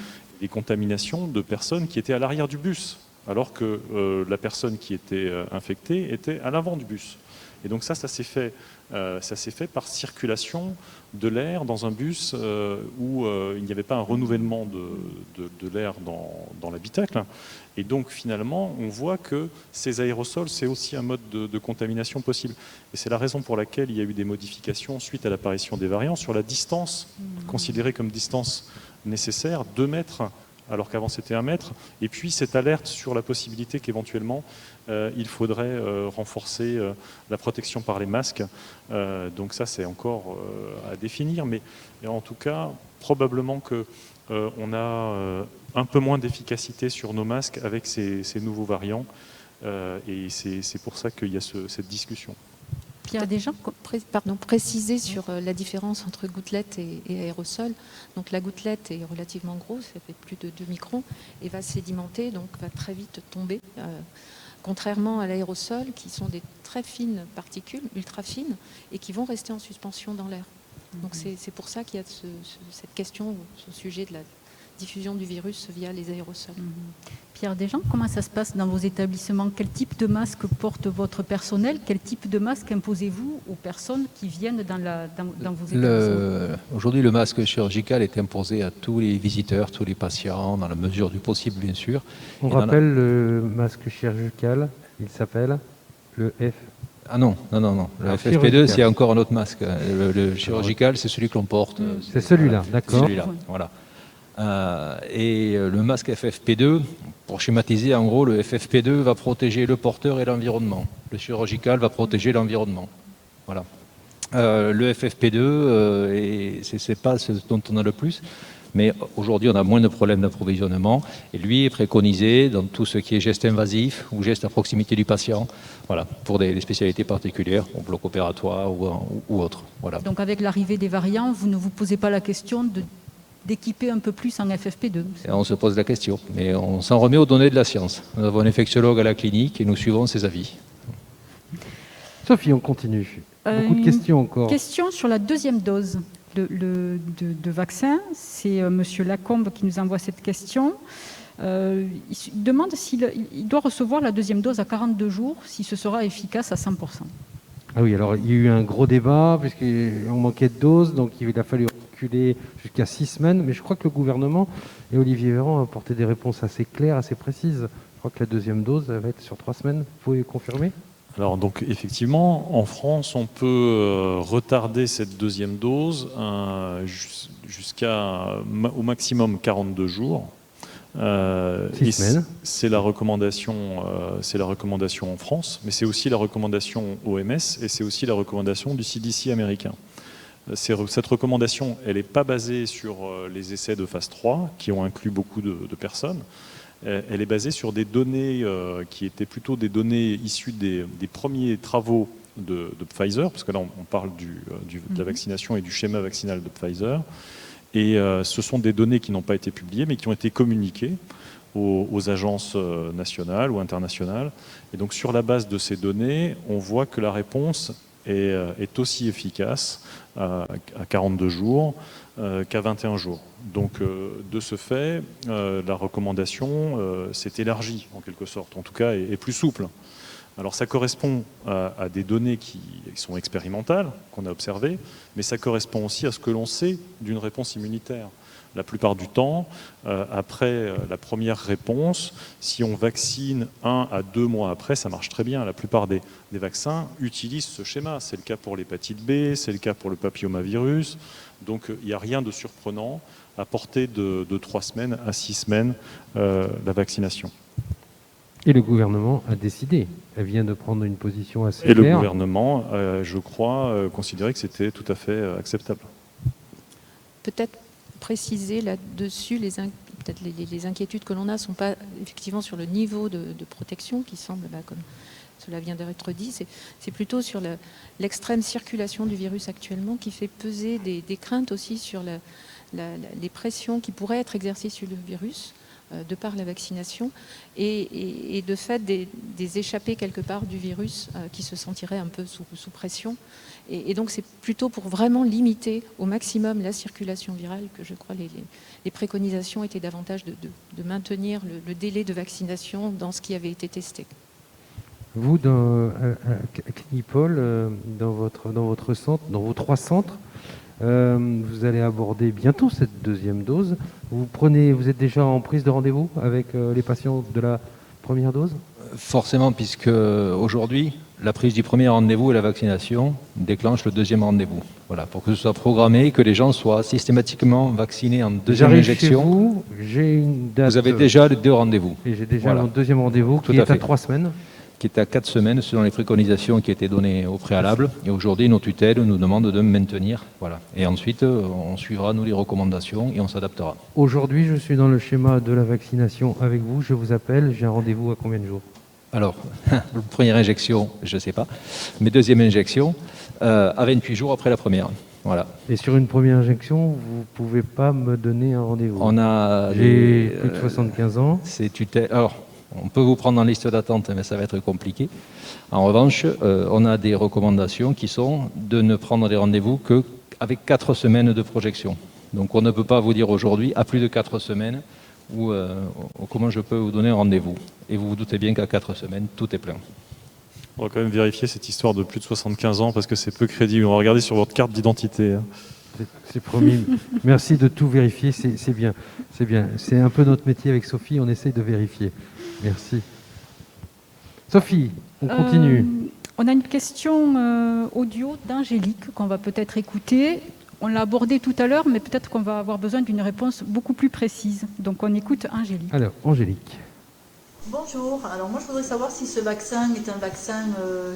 des contaminations de personnes qui étaient à l'arrière du bus, alors que la personne qui était infectée était à l'avant du bus. Et donc ça s'est fait par circulation de l'air dans un bus où il n'y avait pas un renouvellement de l'air dans l'habitacle. Et donc finalement, on voit que ces aérosols, c'est aussi un mode de contamination possible. Et c'est la raison pour laquelle il y a eu des modifications suite à l'apparition des variants sur la distance, considérée comme distance nécessaire, 2 mètres, alors qu'avant c'était 1 mètre, et puis cette alerte sur la possibilité qu'éventuellement il faudrait renforcer la protection par les masques. Donc ça c'est encore à définir, mais en tout cas probablement qu'on a un peu moins d'efficacité sur nos masques avec ces nouveaux variants, et c'est pour ça qu'il y a cette discussion. Pierre Desjean, préciser sur la différence entre gouttelette et aérosol. Donc la gouttelette est relativement grosse, ça fait plus de 2 microns, et va sédimenter, donc va très vite tomber. Contrairement à l'aérosol, qui sont des très fines particules, ultra fines, et qui vont rester en suspension dans l'air. Donc c'est pour ça qu'il y a cette question, ce sujet de la diffusion du virus via les aérosols. Pierre Desjean, comment ça se passe dans vos établissements? Quel type de masque porte votre personnel? Quel type de masque imposez-vous aux personnes qui viennent dans vos établissements? Aujourd'hui, le masque chirurgical est imposé à tous les visiteurs, tous les patients, dans la mesure du possible, bien sûr. On rappelle le masque chirurgical, il s'appelle le F. Ah non. Le FFP2, c'est encore un autre masque. Le chirurgical, c'est celui que l'on porte. C'est celui-là, d'accord. Celui-là, voilà. Et le masque FFP2, pour schématiser, en gros, le FFP2 va protéger le porteur et l'environnement. Le chirurgical va protéger l'environnement. Voilà. Le FFP2, c'est pas ce dont on a le plus, mais aujourd'hui, on a moins de problèmes d'approvisionnement. Et lui est préconisé dans tout ce qui est geste invasif ou geste à proximité du patient, voilà, pour des spécialités particulières, au bloc opératoire ou autre. Voilà. Donc avec l'arrivée des variants, vous ne vous posez pas la question d'équiper un peu plus en FFP2? Et on se pose la question, mais on s'en remet aux données de la science. Nous avons un infectiologue à la clinique et nous suivons ses avis. Sophie, on continue. Beaucoup de questions encore. Question sur la 2e dose de vaccin. C'est M. Lacombe qui nous envoie cette question. Il demande s'il doit recevoir la 2e dose à 42 jours, si ce sera efficace à 100%. Ah oui, alors il y a eu un gros débat, puisqu'on manquait de doses, donc il a fallu reculer jusqu'à 6 semaines, mais je crois que le gouvernement et Olivier Véran ont apporté des réponses assez claires, assez précises. Je crois que la 2e dose va être sur 3 semaines. Vous pouvez confirmer? Alors donc effectivement, en France, on peut retarder cette 2e dose jusqu'à au maximum 42 jours. 6 semaines. C'est la recommandation en France, mais c'est aussi la recommandation OMS et c'est aussi la recommandation du CDC américain. Cette recommandation, elle n'est pas basée sur les essais de phase 3 qui ont inclus beaucoup de personnes. Elle est basée sur des données qui étaient plutôt des données issues des premiers travaux de Pfizer, parce que là on parle de la vaccination et du schéma vaccinal de Pfizer. Et ce sont des données qui n'ont pas été publiées, mais qui ont été communiquées aux agences nationales ou internationales. Et donc sur la base de ces données, on voit que la réponse est aussi efficace à 42 jours qu'à 21 jours. Donc de ce fait, la recommandation s'est élargie en quelque sorte, en tout cas est plus souple. Alors ça correspond à des données qui sont expérimentales, qu'on a observées, mais ça correspond aussi à ce que l'on sait d'une réponse immunitaire. La plupart du temps, après la première réponse, si on vaccine 1 à 2 mois après, ça marche très bien. La plupart des vaccins utilisent ce schéma. C'est le cas pour l'hépatite B, c'est le cas pour le papillomavirus. Donc il n'y a rien de surprenant à porter de 3 semaines à 6 semaines la vaccination. Et le gouvernement a décidé. Elle vient de prendre une position assez claire. Et le claire. gouvernement, je crois, considérait que c'était tout à fait acceptable. peut-être préciser là-dessus peut-être les inquiétudes que l'on a ne sont pas effectivement sur le niveau de protection qui semble, comme cela vient d'être dit, c'est plutôt sur l'extrême circulation du virus actuellement qui fait peser des craintes aussi sur les pressions qui pourraient être exercées sur le virus de par la vaccination et de fait des échappées quelque part du virus qui se sentiraient un peu sous pression. Et donc c'est plutôt pour vraiment limiter au maximum la circulation virale que je crois les préconisations étaient davantage de maintenir le délai de vaccination dans ce qui avait été testé. Vous, à Clinipol, dans votre centre, dans vos 3 centres, vous allez aborder bientôt cette deuxième dose. Vous êtes déjà en prise de rendez-vous avec les patients de la première dose ? Forcément, puisque aujourd'hui, la prise du premier rendez-vous et la vaccination déclenche le deuxième rendez-vous. Voilà, pour que ce soit programmé, que les gens soient systématiquement vaccinés en deuxième injection. J'ai une date. Vous avez déjà les 2 rendez-vous. Et j'ai déjà mon deuxième rendez-vous qui est à 3 semaines. Qui est à 4 semaines selon les préconisations qui étaient données au préalable. Et aujourd'hui, nos tutelles nous demandent de maintenir. Voilà. Et ensuite, on suivra, nous, les recommandations et on s'adaptera. Aujourd'hui, je suis dans le schéma de la vaccination avec vous. Je vous appelle. J'ai un rendez-vous à combien de jours ? Alors, première injection, je ne sais pas. Mais deuxième injection, à 28 jours après la première. Voilà. Et sur une première injection, vous ne pouvez pas me donner un rendez-vous ? J'ai plus de 75 ans. C'est tutelle. Alors, on peut vous prendre en liste d'attente, mais ça va être compliqué. En revanche, on a des recommandations qui sont de ne prendre les rendez-vous qu'avec 4 semaines de projection. Donc on ne peut pas vous dire aujourd'hui, à plus de 4 semaines, comment je peux vous donner un rendez-vous. Et vous vous doutez bien qu'à 4 semaines, tout est plein. On va quand même vérifier cette histoire de plus de 75 ans parce que c'est peu crédible. On va regarder sur votre carte d'identité. C'est promis. Merci de tout vérifier, c'est bien. C'est bien. C'est un peu notre métier avec Sophie, on essaye de vérifier. Merci. Sophie, on continue. On a une question audio d'Angélique qu'on va peut-être écouter. On l'a abordée tout à l'heure, mais peut-être qu'on va avoir besoin d'une réponse beaucoup plus précise. Donc on écoute Angélique. Alors, Angélique. Bonjour, alors moi je voudrais savoir si ce vaccin est un vaccin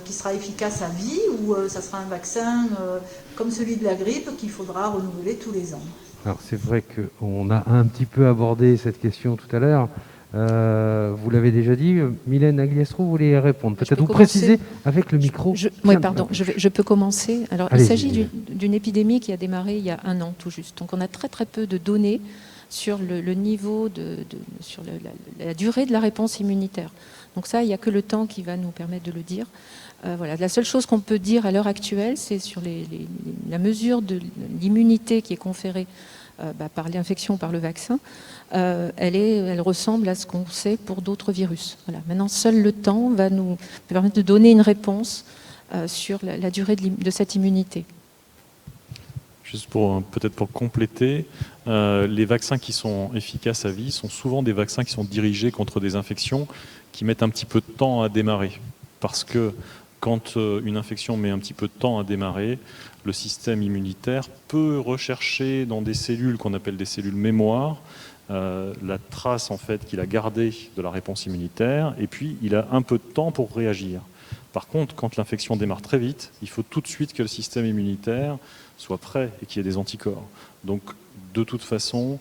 qui sera efficace à vie ou ça sera un vaccin comme celui de la grippe qu'il faudra renouveler tous les ans. Alors c'est vrai qu'on a un petit peu abordé cette question tout à l'heure. Vous l'avez déjà dit, Mylène Agliastro, vous voulez répondre. Peut-être vous préciser avec le micro. Oui, pardon, je peux commencer. Alors, il s'agit d'une épidémie qui a démarré il y a 1 an tout juste. Donc on a très très peu de données sur le niveau, sur la durée de la réponse immunitaire. Donc ça, il n'y a que le temps qui va nous permettre de le dire. Voilà. La seule chose qu'on peut dire à l'heure actuelle, c'est sur la mesure de l'immunité qui est conférée par l'infection par le vaccin. Elle ressemble à ce qu'on sait pour d'autres virus. Voilà. Maintenant, seul le temps va nous permettre de donner une réponse sur la durée de cette immunité. Juste peut-être pour compléter, les vaccins qui sont efficaces à vie sont souvent des vaccins qui sont dirigés contre des infections qui mettent un petit peu de temps à démarrer. Parce que quand une infection met un petit peu de temps à démarrer, le système immunitaire peut rechercher dans des cellules qu'on appelle des cellules mémoire la trace en fait qu'il a gardée de la réponse immunitaire, et puis il a un peu de temps pour réagir. Par contre, quand l'infection démarre très vite, il faut tout de suite que le système immunitaire soit prêt et qu'il y ait des anticorps. Donc, de toute façon,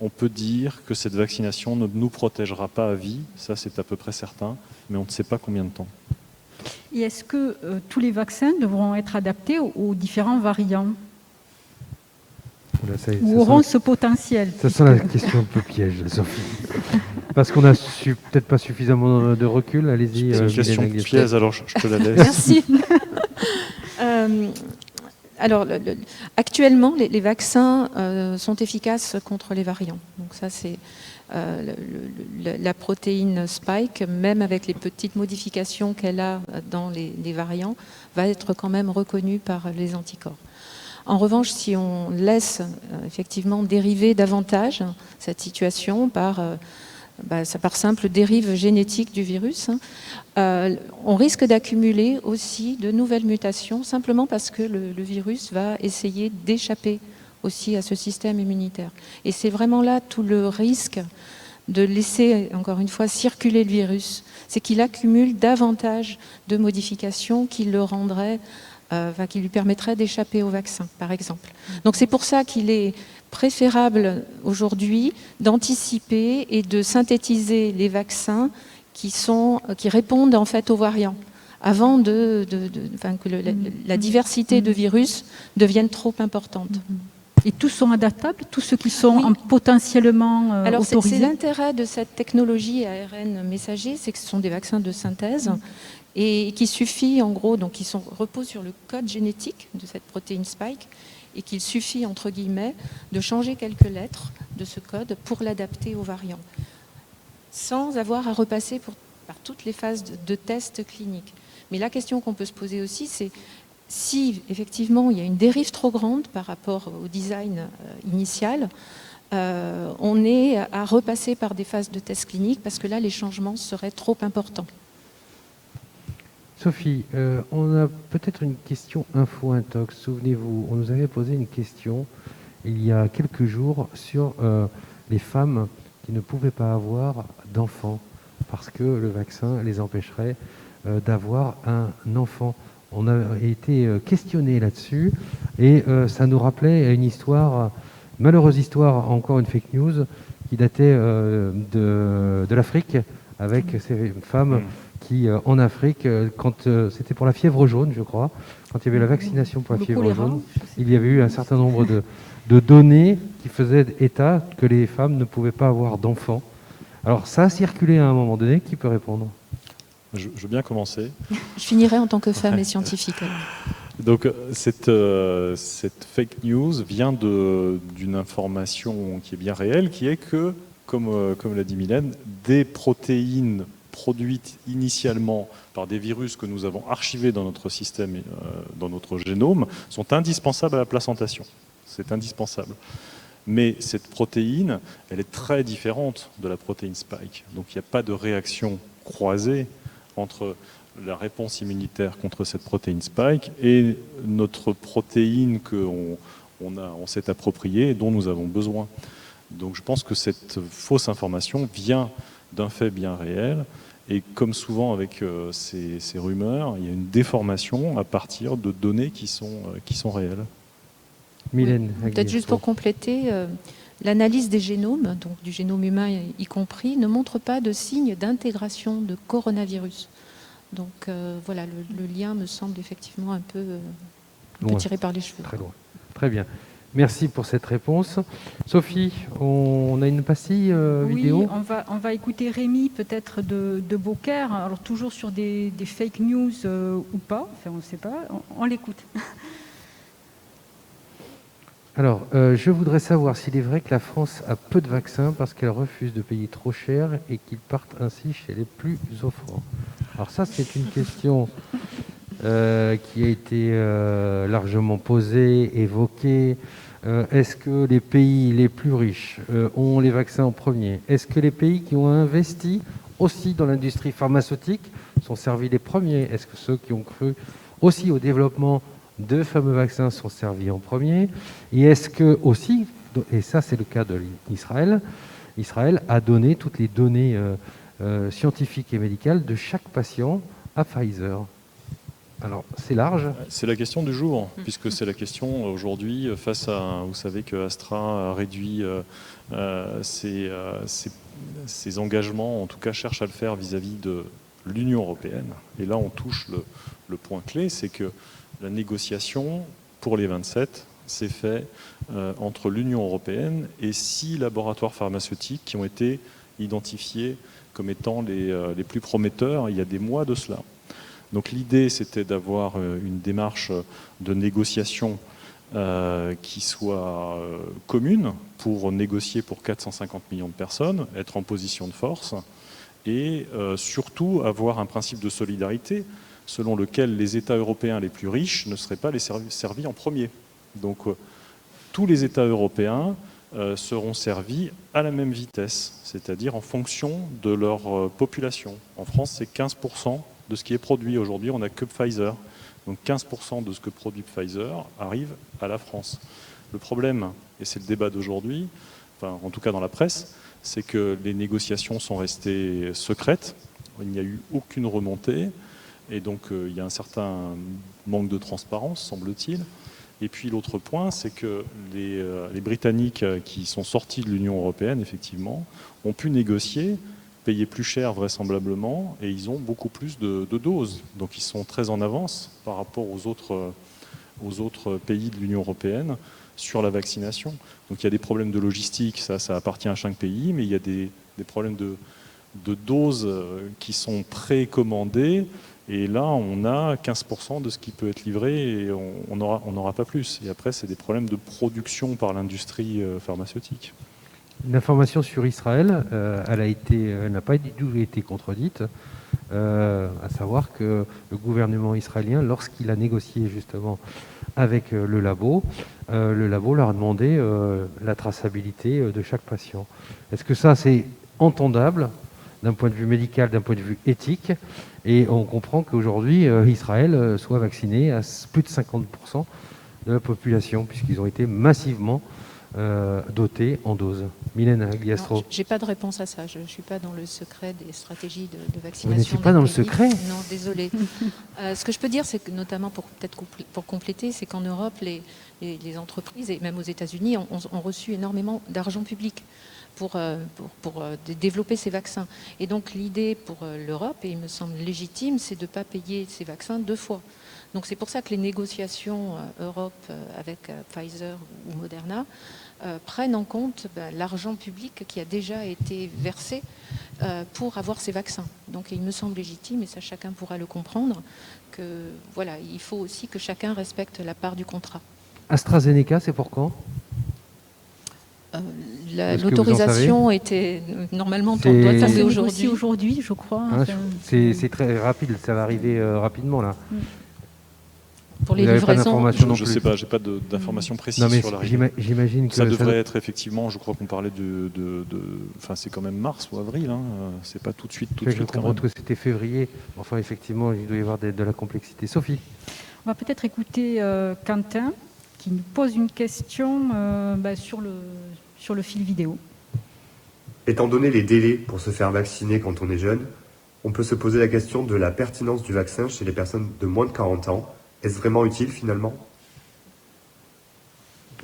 on peut dire que cette vaccination ne nous protégera pas à vie, ça c'est à peu près certain, mais on ne sait pas combien de temps. Et est-ce que tous les vaccins devront être adaptés aux différents variants ? Ou auront ce potentiel ? Ça sent la question un peu piège, Sophie. Parce qu'on n'a peut-être pas suffisamment de recul. Allez-y. C'est une question piège, alors je te la laisse. Merci. Alors, actuellement, les vaccins sont efficaces contre les variants. Donc ça, c'est la protéine Spike, même avec les petites modifications qu'elle a dans les variants, va être quand même reconnue par les anticorps. En revanche, si on laisse effectivement dériver davantage cette situation par simple dérive génétique du virus, on risque d'accumuler aussi de nouvelles mutations, simplement parce que le virus va essayer d'échapper aussi à ce système immunitaire. Et c'est vraiment là tout le risque de laisser, encore une fois, circuler le virus. C'est qu'il accumule davantage de modifications qui le rendraient, qui lui permettraient d'échapper au vaccin, par exemple. Donc c'est pour ça qu'il est préférable aujourd'hui d'anticiper et de synthétiser les vaccins qui répondent en fait aux variants, avant que la diversité de virus devienne trop importante. Et tous sont adaptables, tous ceux qui sont potentiellement Alors autorisés. c'est l'intérêt de cette technologie ARN messager, c'est que ce sont des vaccins de synthèse et qu'il suffit en gros, donc ils reposent sur le code génétique de cette protéine spike et qu'il suffit entre guillemets de changer quelques lettres de ce code pour l'adapter aux variants, sans avoir à repasser par toutes les phases de tests cliniques. Mais la question qu'on peut se poser aussi, c'est si effectivement il y a une dérive trop grande par rapport au design initial, on est à repasser par des phases de tests cliniques parce que là les changements seraient trop importants. Sophie, on a peut-être une question info-intox. Souvenez-vous, on nous avait posé une question il y a quelques jours sur les femmes qui ne pouvaient pas avoir d'enfants parce que le vaccin les empêcherait d'avoir un enfant. On a été questionné là-dessus et ça nous rappelait une histoire, malheureuse histoire, encore une fake news, qui datait de l'Afrique, avec ces femmes qui, en Afrique, quand c'était pour la fièvre jaune, je crois, quand il y avait la vaccination pour la fièvre jaune, il y avait eu un certain nombre de données qui faisaient état que les femmes ne pouvaient pas avoir d'enfants. Alors ça a circulé à un moment donné. Qui peut répondre ? Je veux bien commencer. Je finirai en tant que femme et scientifique. Donc cette fake news vient d'une information qui est bien réelle, qui est que, comme l'a dit Mylène, des protéines produites initialement par des virus que nous avons archivés dans notre système, dans notre génome, sont indispensables à la placentation. C'est indispensable. Mais cette protéine, elle est très différente de la protéine spike. Donc il n'y a pas de réaction croisée entre la réponse immunitaire contre cette protéine spike et notre protéine qu'on s'est appropriée et dont nous avons besoin. Donc je pense que cette fausse information vient d'un fait bien réel. Et comme souvent avec ces rumeurs, il y a une déformation à partir de données qui sont réelles. Mylène, oui, peut-être juste pour compléter, l'analyse des génomes, donc du génome humain y compris, ne montre pas de signe d'intégration de coronavirus. Donc voilà, le lien me semble effectivement un peu tiré par les cheveux. Très loin. Très bien. Merci pour cette réponse. Sophie, on a une pastille vidéo ? Oui, on va écouter Rémi peut-être de Beaucaire, alors toujours sur des fake news ou pas, enfin on ne sait pas, on l'écoute. Alors, je voudrais savoir s'il est vrai que la France a peu de vaccins parce qu'elle refuse de payer trop cher et qu'ils partent ainsi chez les plus offrants. Alors ça, c'est une question qui a été largement posée, évoquée. Est-ce que les pays les plus riches ont les vaccins en premier ? Est-ce que les pays qui ont investi aussi dans l'industrie pharmaceutique sont servis les premiers ? Est-ce que ceux qui ont cru aussi au développement de fameux vaccins sont servis en premier? Et est-ce que aussi, et ça c'est le cas de l'Israël, Israël a donné toutes les données scientifiques et médicales de chaque patient à Pfizer? Alors, c'est large. C'est la question du jour, puisque c'est la question aujourd'hui face à... Vous savez que Astra a réduit ses engagements, en tout cas cherche à le faire vis-à-vis de l'Union européenne. Et là, on touche le point clé, c'est que la négociation pour les 27 s'est faite entre l'Union européenne et 6 laboratoires pharmaceutiques qui ont été identifiés comme étant les plus prometteurs il y a des mois de cela. Donc l'idée, c'était d'avoir une démarche de négociation qui soit commune pour négocier pour 450 millions de personnes, être en position de force et surtout avoir un principe de solidarité selon lequel les États européens les plus riches ne seraient pas les servis en premier. Donc tous les États européens seront servis à la même vitesse, c'est-à-dire en fonction de leur population. En France, c'est 15% de ce qui est produit. Aujourd'hui, on n'a que Pfizer. Donc 15% de ce que produit Pfizer arrive à la France. Le problème, et c'est le débat d'aujourd'hui, enfin, en tout cas dans la presse, c'est que les négociations sont restées secrètes. Il n'y a eu aucune remontée. Et donc, il y a un certain manque de transparence, semble-t-il. Et puis l'autre point, c'est que les Britanniques qui sont sortis de l'Union européenne, effectivement, ont pu négocier, payer plus cher vraisemblablement, et ils ont beaucoup plus de doses. Donc ils sont très en avance par rapport aux autres pays de l'Union européenne sur la vaccination. Donc il y a des problèmes de logistique, ça appartient à chaque pays, mais il y a des problèmes de doses qui sont précommandées. Et là, on a 15% de ce qui peut être livré et on n'aura pas plus. Et après, c'est des problèmes de production par l'industrie pharmaceutique. Une information sur Israël, elle n'a pas du tout été contredite, à savoir que le gouvernement israélien, lorsqu'il a négocié justement avec le labo leur a demandé la traçabilité de chaque patient. Est-ce que ça, c'est entendable d'un point de vue médical, d'un point de vue éthique? Et on comprend qu'aujourd'hui, Israël soit vacciné à plus de 50% de la population, puisqu'ils ont été massivement dotés en doses. Mylène Agliastro. Je n'ai pas de réponse à ça. Je ne suis pas dans le secret des stratégies de vaccination. Vous n'étiez pas dans le secret? Non, désolé. Ce que je peux dire, c'est que notamment pour compléter, c'est qu'en Europe, les entreprises, et même aux États-Unis, ont reçu énormément d'argent public pour développer ces vaccins. Et donc l'idée pour l'Europe, et il me semble légitime, c'est de ne pas payer ces vaccins 2 fois. Donc c'est pour ça que les négociations Europe avec Pfizer ou Moderna prennent en compte l'argent public qui a déjà été versé pour avoir ces vaccins. Donc il me semble légitime, et ça chacun pourra le comprendre, que voilà, il faut aussi que chacun respecte la part du contrat. AstraZeneca, c'est pour quand? L'autorisation était normalement pour doit tomber aujourd'hui, je crois. Hein, c'est très rapide, ça va arriver rapidement là. Pour les livraisons, je ne sais pas, j'ai pas d'informations précises sur l'arrivée. J'imagine que ça devrait être effectivement, je crois qu'on parlait enfin c'est quand même mars ou avril, hein, c'est pas tout de suite. Je comprends que c'était février. Enfin effectivement, il doit y avoir de la complexité. Sophie. On va peut-être écouter Quentin qui nous pose une question sur le fil vidéo. Étant donné les délais pour se faire vacciner quand on est jeune, on peut se poser la question de la pertinence du vaccin chez les personnes de moins de 40 ans. Est-ce vraiment utile finalement?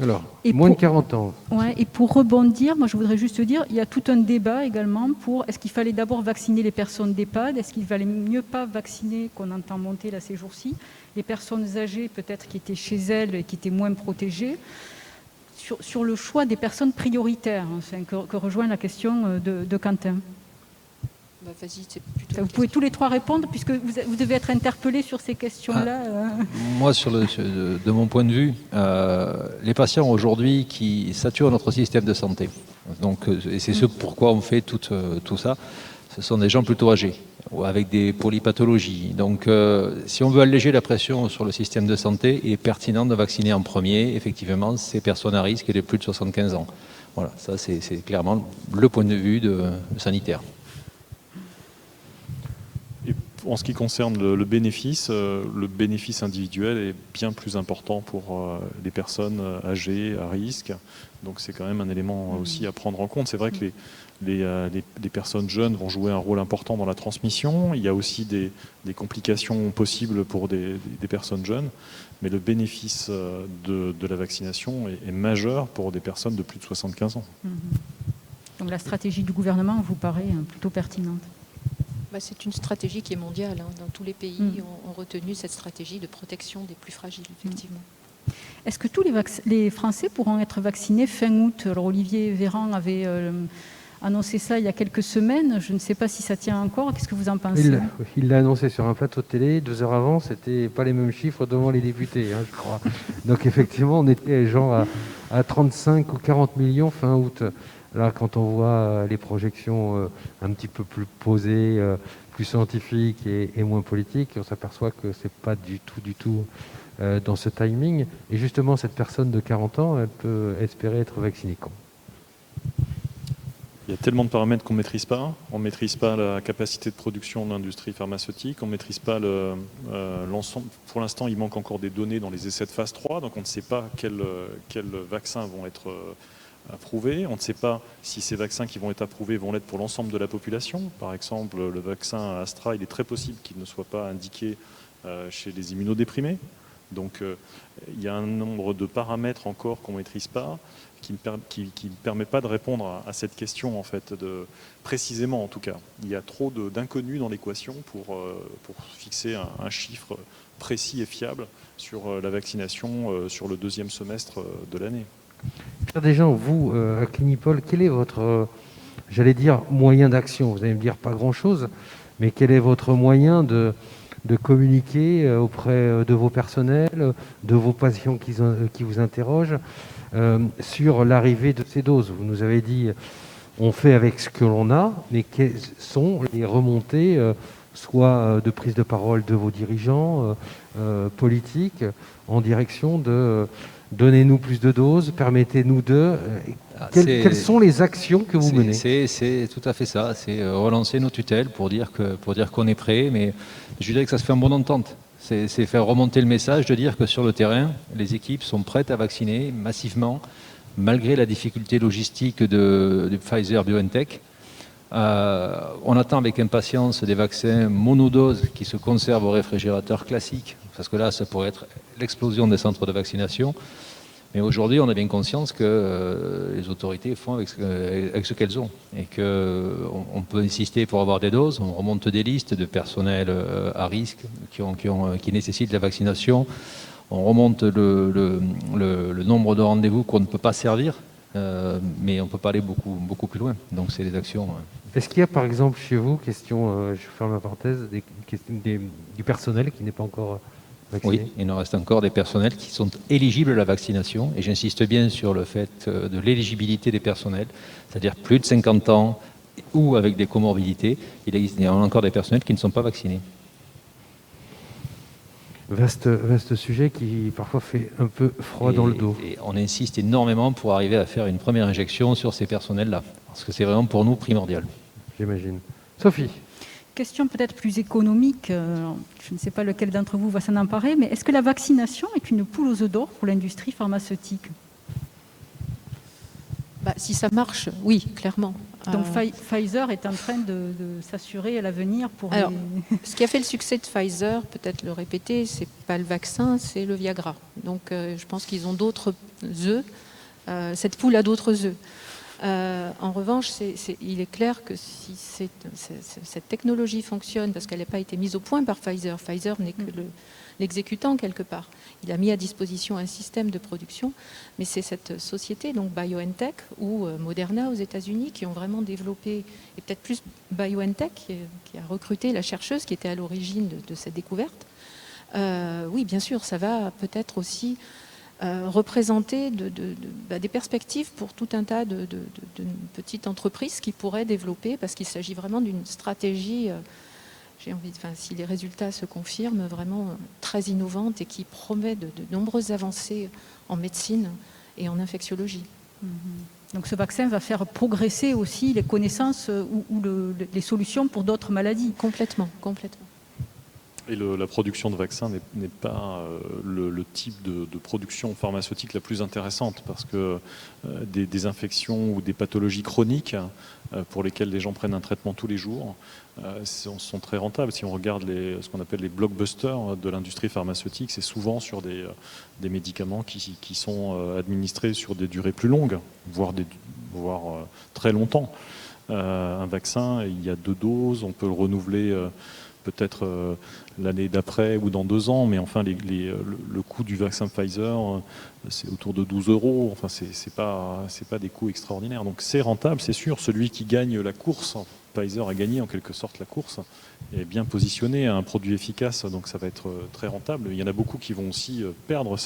Alors, moins de 40 ans. Ouais, et pour rebondir, moi je voudrais juste dire, il y a tout un débat également pour est-ce qu'il fallait d'abord vacciner les personnes d'EHPAD, est-ce qu'il valait mieux pas vacciner, qu'on entend monter là ces jours-ci, les personnes âgées peut-être qui étaient chez elles et qui étaient moins protégées, sur le choix des personnes prioritaires, hein, que rejoint la question de Quentin. Vous pouvez tous les trois répondre, puisque vous devez être interpellés sur ces questions-là. Moi, de mon point de vue, les patients aujourd'hui qui saturent notre système de santé, donc, et c'est ce pourquoi on fait tout ça, ce sont des gens plutôt âgés, ou avec des polypathologies. Donc si on veut alléger la pression sur le système de santé, il est pertinent de vacciner en premier, effectivement, ces personnes à risque et les plus de 75 ans. Voilà, ça c'est clairement le point de vue sanitaire. En ce qui concerne le bénéfice individuel est bien plus important pour les personnes âgées, à risque. Donc c'est quand même un élément aussi à prendre en compte. C'est vrai que les personnes jeunes vont jouer un rôle important dans la transmission. Il y a aussi des complications possibles pour des personnes jeunes. Mais le bénéfice de la vaccination est majeur pour des personnes de plus de 75 ans. Donc la stratégie du gouvernement vous paraît plutôt pertinente? C'est une stratégie qui est mondiale. Hein. Dans tous les pays ont retenu cette stratégie de protection des plus fragiles, effectivement. Est-ce que tous les Français pourront être vaccinés fin août? Alors Olivier Véran avait annoncé ça il y a quelques semaines. Je ne sais pas si ça tient encore. Qu'est-ce que vous en pensez? Il l'a annoncé sur un plateau de télé. 2 heures avant, c'était pas les mêmes chiffres devant les députés, hein, je crois. Donc effectivement, on était genre à 35 ou 40 millions fin août. Là, quand on voit les projections un petit peu plus posées, plus scientifiques et moins politiques, on s'aperçoit que c'est pas du tout dans ce timing. Et justement, cette personne de 40 ans, elle peut espérer être vaccinée quand? Il y a tellement de paramètres qu'on ne maîtrise pas. On ne maîtrise pas la capacité de production de l'industrie pharmaceutique, on ne maîtrise pas l'ensemble. Pour l'instant, il manque encore des données dans les essais de phase 3, donc on ne sait pas quels vaccins vont être approuvés. On ne sait pas si ces vaccins qui vont être approuvés vont l'être pour l'ensemble de la population. Par exemple, le vaccin Astra, il est très possible qu'il ne soit pas indiqué chez les immunodéprimés. Donc il y a un nombre de paramètres encore qu'on ne maîtrise pas, qui ne permet pas de répondre à cette question, en fait, précisément en tout cas. Il y a trop d'inconnus dans l'équation pour fixer un chiffre précis et fiable sur la vaccination sur le deuxième semestre de l'année. Pierre Desjean, vous, à Clinipol, quel est votre, j'allais dire, moyen d'action? Vous allez me dire pas grand-chose, mais quel est votre moyen de communiquer auprès de vos personnels, de vos patients qui vous interrogent sur l'arrivée de ces doses? Vous nous avez dit, on fait avec ce que l'on a, mais quelles sont les remontées, soit de prise de parole de vos dirigeants politiques, en direction de donnez-nous plus de doses, permettez-nous de... Quelles sont les actions que vous menez? C'est tout à fait ça, c'est relancer nos tutelles pour dire qu'on est prêt, mais je dirais que ça se fait en bonne entente. C'est faire remonter le message de dire que sur le terrain, les équipes sont prêtes à vacciner massivement, malgré la difficulté logistique de Pfizer-BioNTech. On attend avec impatience des vaccins monodoses qui se conservent au réfrigérateur classique, parce que là, ça pourrait être l'explosion des centres de vaccination. Mais aujourd'hui, on a bien conscience que les autorités font avec ce qu'elles ont. Et qu'on peut insister pour avoir des doses. On remonte des listes de personnel à risque qui nécessitent la vaccination. On remonte le nombre de rendez-vous qu'on ne peut pas servir. Mais on ne peut pas aller beaucoup plus loin. Donc c'est des actions. Est-ce qu'il y a par exemple chez vous, je ferme la parenthèse, du personnel qui n'est pas encore vacciné? Oui, il nous reste encore des personnels qui sont éligibles à la vaccination. Et j'insiste bien sur le fait de l'éligibilité des personnels, c'est-à-dire plus de 50 ans ou avec des comorbidités. Il y a encore des personnels qui ne sont pas vaccinés. Vaste sujet qui parfois fait un peu froid dans le dos. Et on insiste énormément pour arriver à faire une première injection sur ces personnels-là, parce que c'est vraiment pour nous primordial. J'imagine. Sophie. Question peut-être plus économique, je ne sais pas lequel d'entre vous va s'en emparer, mais est-ce que la vaccination est une poule aux œufs d'or pour l'industrie pharmaceutique? Si ça marche, oui, clairement. Donc Pfizer est en train de s'assurer à l'avenir pour... Alors, ce qui a fait le succès de Pfizer, peut-être le répéter, c'est pas le vaccin, c'est le Viagra. Donc je pense qu'ils ont d'autres œufs, cette poule a d'autres œufs. En revanche, il est clair que si cette technologie fonctionne, parce qu'elle n'a pas été mise au point par Pfizer, Pfizer n'est que l'exécutant quelque part. Il a mis à disposition un système de production, mais c'est cette société, donc BioNTech ou Moderna aux États-Unis, qui ont vraiment développé, et peut-être plus BioNTech, qui a recruté la chercheuse qui était à l'origine de cette découverte. Oui, bien sûr, ça va peut-être aussi représenter des perspectives pour tout un tas de petites entreprises qui pourraient développer, parce qu'il s'agit vraiment d'une stratégie, si les résultats se confirment, vraiment très innovante et qui promet de nombreuses avancées en médecine et en infectiologie. Donc ce vaccin va faire progresser aussi les connaissances ou les solutions pour d'autres maladies. Complètement. Et la production de vaccins n'est pas le type de production pharmaceutique la plus intéressante, parce que des infections ou des pathologies chroniques pour lesquelles les gens prennent un traitement tous les jours sont très rentables. Si on regarde ce qu'on appelle les blockbusters de l'industrie pharmaceutique, c'est souvent sur des médicaments qui sont administrés sur des durées plus longues, voire très longtemps. Un vaccin, il y a 2 doses, on peut le renouveler peut-être l'année d'après ou dans 2 ans, mais enfin le coût du vaccin Pfizer, c'est autour de 12 €. Enfin, c'est pas des coûts extraordinaires. Donc c'est rentable, c'est sûr. Celui qui gagne la course, Pfizer a gagné en quelque sorte la course, est bien positionné à un produit efficace, donc ça va être très rentable. Il y en a beaucoup qui vont aussi perdre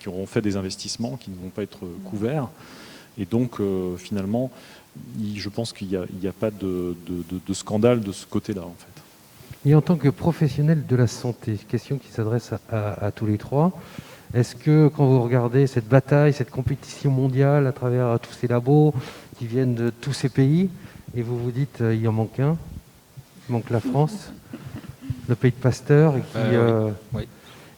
qui auront fait des investissements qui ne vont pas être couverts. Et donc finalement, je pense qu'il n'y a pas de scandale de ce côté-là, en fait. Et en tant que professionnel de la santé, question qui s'adresse à tous les trois, est-ce que quand vous regardez cette bataille, cette compétition mondiale à travers tous ces labos qui viennent de tous ces pays, et vous vous dites il en manque un, il manque la France, le pays de Pasteur, et oui.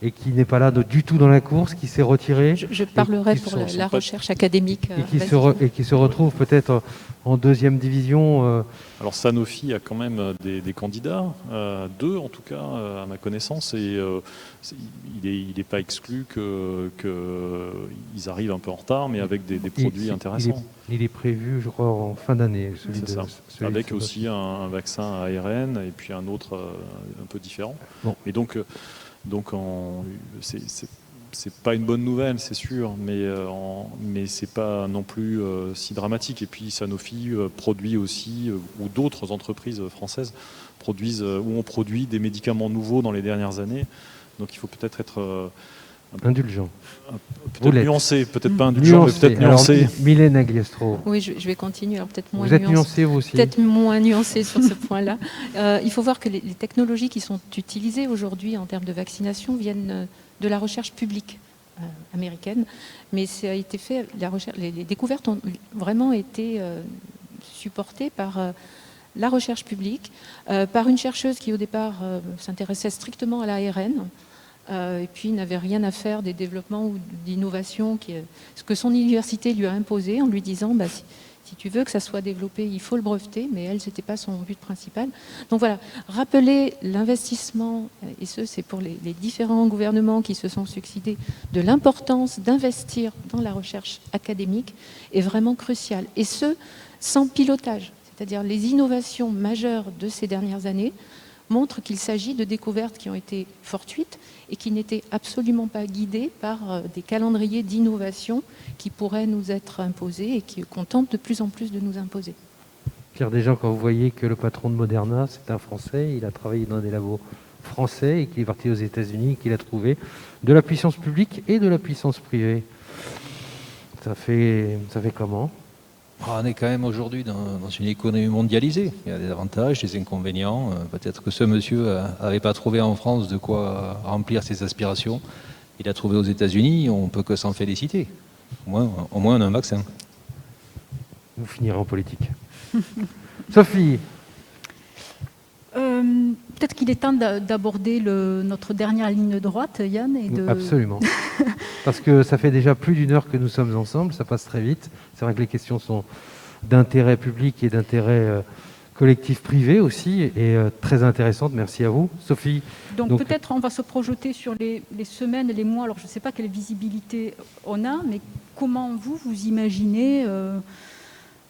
et qui n'est pas là du tout dans la course, qui s'est retiré. Je parlerai pour la recherche académique. Et qui se retrouve peut-être en deuxième division. Alors Sanofi a quand même des candidats, 2 en tout cas à ma connaissance, et il n'est pas exclu qu'ils arrivent un peu en retard, mais avec des produits intéressants. Il est prévu, je crois, en fin d'année. Avec aussi un vaccin à ARN et puis un autre un peu différent. Bon. Et donc c'est pas une bonne nouvelle, c'est sûr, mais c'est pas non plus si dramatique. Et puis Sanofi produit aussi, ou d'autres entreprises françaises produisent, ou ont produit des médicaments nouveaux dans les dernières années. Donc il faut peut-être être indulgent. Peut-être nuancé, peut-être pas indulgent, mais peut-être nuancé. Alors, Mylène Agliestro. Oui, je vais continuer. Alors peut-être moins vous êtes nuancé vous aussi. Peut-être moins nuancé sur ce point-là. Il faut voir que les technologies qui sont utilisées aujourd'hui en termes de vaccination viennent de la recherche publique américaine, mais ça a été fait. Les découvertes ont vraiment été supportées par la recherche publique, par une chercheuse qui au départ s'intéressait strictement à l'ARN. Et puis n'avait rien à faire des développements ou d'innovation, ce que son université lui a imposé en lui disant si tu veux que ça soit développé, il faut le breveter, mais elle, ce n'était pas son but principal. Donc voilà, rappeler l'investissement, et c'est pour les différents gouvernements qui se sont succédés, de l'importance d'investir dans la recherche académique est vraiment crucial. Et ce, sans pilotage, c'est-à-dire les innovations majeures de ces dernières années montrent qu'il s'agit de découvertes qui ont été fortuites et qui n'étaient absolument pas guidées par des calendriers d'innovation qui pourraient nous être imposés et qu'on tente de plus en plus de nous imposer. Pierre Desjean, quand vous voyez que le patron de Moderna, c'est un Français, il a travaillé dans des labos français et qu'il est parti aux États-Unis et qu'il a trouvé de la puissance publique et de la puissance privée, ça fait comment ? On est quand même aujourd'hui dans une économie mondialisée. Il y a des avantages, des inconvénients. Peut-être que ce monsieur n'avait pas trouvé en France de quoi remplir ses aspirations. Il a trouvé aux États-Unis, on ne peut que s'en féliciter. Au moins on a un vaccin. Vous finirez en politique. Sophie. Peut-être qu'il est temps d'aborder notre dernière ligne droite, Yann. Absolument. Parce que ça fait déjà plus d'1 heure que nous sommes ensemble, ça passe très vite. C'est vrai que les questions sont d'intérêt public et d'intérêt collectif privé aussi, et très intéressantes. Merci à vous. Sophie. Donc peut-être on va se projeter sur les semaines, les mois. Alors je ne sais pas quelle visibilité on a, mais comment vous imaginez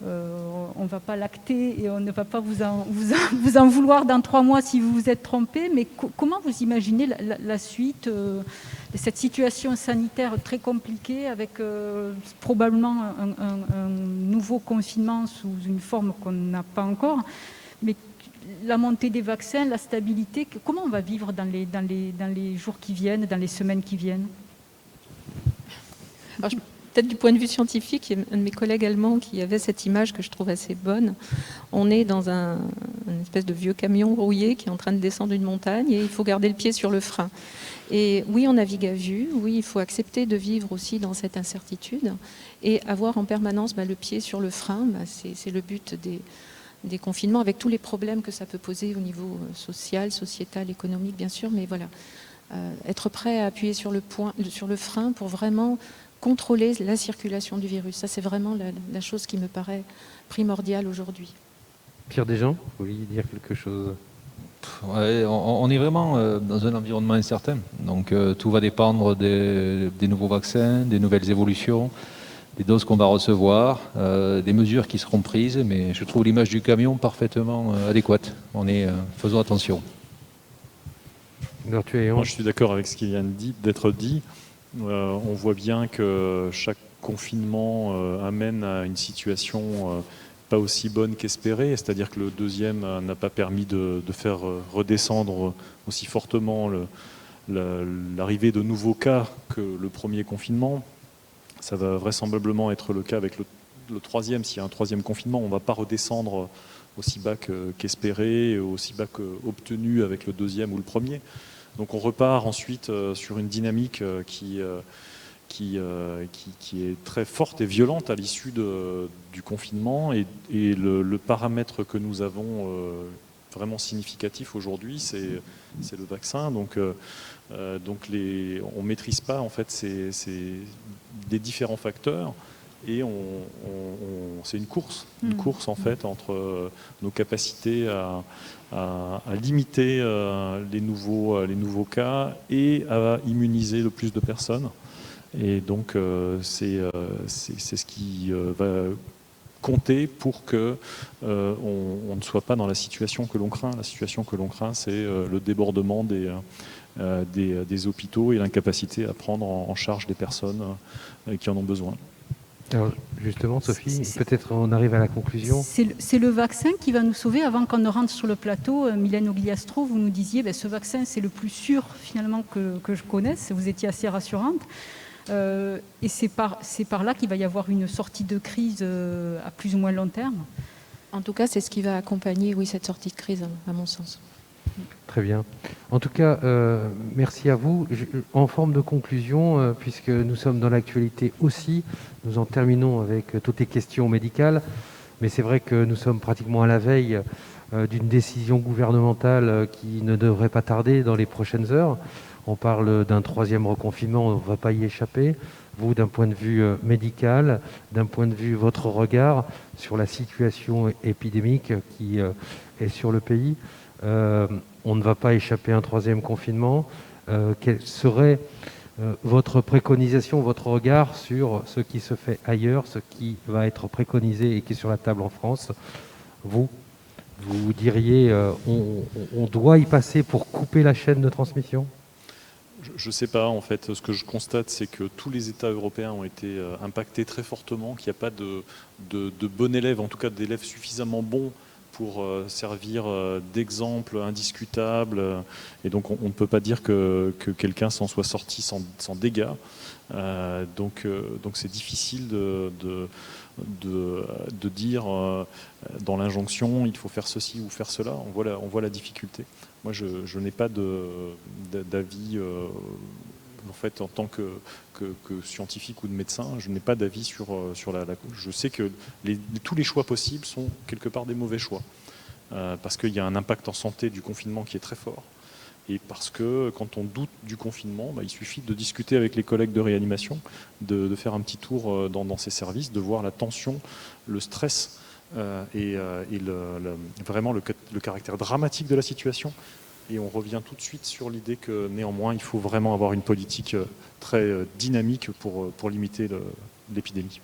on ne va pas l'acter et on ne va pas vous en vouloir dans 3 mois si vous vous êtes trompé, mais comment vous imaginez la suite de cette situation sanitaire très compliquée avec probablement un nouveau confinement sous une forme qu'on n'a pas encore, mais la montée des vaccins, la stabilité, comment on va vivre dans les jours qui viennent, dans les semaines qui viennent? Alors, peut-être du point de vue scientifique, il y a un de mes collègues allemands qui avait cette image que je trouve assez bonne. On est dans une espèce de vieux camion rouillé qui est en train de descendre une montagne et il faut garder le pied sur le frein. Et oui, on navigue à vue, oui, il faut accepter de vivre aussi dans cette incertitude et avoir en permanence le pied sur le frein. C'est le but des confinements, avec tous les problèmes que ça peut poser au niveau social, sociétal, économique, bien sûr, mais voilà. Être prêt à appuyer sur le frein pour vraiment contrôler la circulation du virus. Ça, c'est vraiment la chose qui me paraît primordiale aujourd'hui. Pierre Desjean, vous vouliez dire quelque chose? Ouais, on est vraiment dans un environnement incertain. Donc tout va dépendre des nouveaux vaccins, des nouvelles évolutions, des doses qu'on va recevoir, des mesures qui seront prises. Mais je trouve l'image du camion parfaitement adéquate. Faisons attention. Moi, je suis d'accord avec ce qui vient d'être dit. On voit bien que chaque confinement amène à une situation pas aussi bonne qu'espérée, c'est-à-dire que le deuxième n'a pas permis de faire redescendre aussi fortement l'arrivée de nouveaux cas que le premier confinement. Ça va vraisemblablement être le cas avec le troisième. S'il y a un troisième confinement, on ne va pas redescendre aussi bas qu'espéré, aussi bas qu'obtenu avec le deuxième ou le premier. Donc on repart ensuite sur une dynamique qui est très forte et violente à l'issue du confinement, et le paramètre que nous avons vraiment significatif aujourd'hui, c'est le vaccin. Donc on ne maîtrise pas en fait des différents facteurs. Et c'est une course en fait entre nos capacités à limiter les nouveaux cas et à immuniser le plus de personnes. Et donc c'est ce qui va compter pour que on ne soit pas dans la situation que l'on craint. La situation que l'on craint, c'est le débordement des hôpitaux et l'incapacité à prendre en charge des personnes qui en ont besoin. Alors justement, Sophie, peut-être on arrive à la conclusion. C'est le vaccin qui va nous sauver. Avant qu'on ne rentre sur le plateau, Mylène Ogliastro, vous nous disiez ce vaccin, c'est le plus sûr finalement que je connaisse. Vous étiez assez rassurante. Et c'est par là qu'il va y avoir une sortie de crise à plus ou moins long terme. En tout cas, c'est ce qui va accompagner cette sortie de crise, à mon sens. Très bien. En tout cas, merci à vous. En forme de conclusion, puisque nous sommes dans l'actualité aussi, nous en terminons avec toutes les questions médicales, mais c'est vrai que nous sommes pratiquement à la veille d'une décision gouvernementale qui ne devrait pas tarder dans les prochaines heures. On parle d'un 3e reconfinement, on ne va pas y échapper. Vous, d'un point de vue médical, d'un point de vue votre regard sur la situation épidémique qui est sur le pays, on ne va pas échapper à un 3e confinement. Quelle serait votre préconisation, votre regard sur ce qui se fait ailleurs, ce qui va être préconisé et qui est sur la table en France? Vous diriez on doit y passer pour couper la chaîne de transmission? Je ne sais pas, en fait. Ce que je constate, c'est que tous les États européens ont été impactés très fortement, qu'il n'y a pas de bon élève, en tout cas d'élèves suffisamment bons pour servir d'exemple indiscutable. Et donc, on ne peut pas dire que quelqu'un s'en soit sorti sans dégâts. Donc c'est difficile de dire dans l'injonction il faut faire ceci ou faire cela. On voit la difficulté. Moi, je n'ai pas d'avis, en fait, en tant que scientifique ou de médecin, je n'ai pas d'avis sur la. Je sais que tous les choix possibles sont quelque part des mauvais choix, parce qu'il y a un impact en santé du confinement qui est très fort. Et parce que quand on doute du confinement, il suffit de discuter avec les collègues de réanimation, de faire un petit tour dans ces services, de voir la tension, le stress et vraiment le caractère dramatique de la situation. Et on revient tout de suite sur l'idée que néanmoins, il faut vraiment avoir une politique très dynamique pour limiter l'épidémie.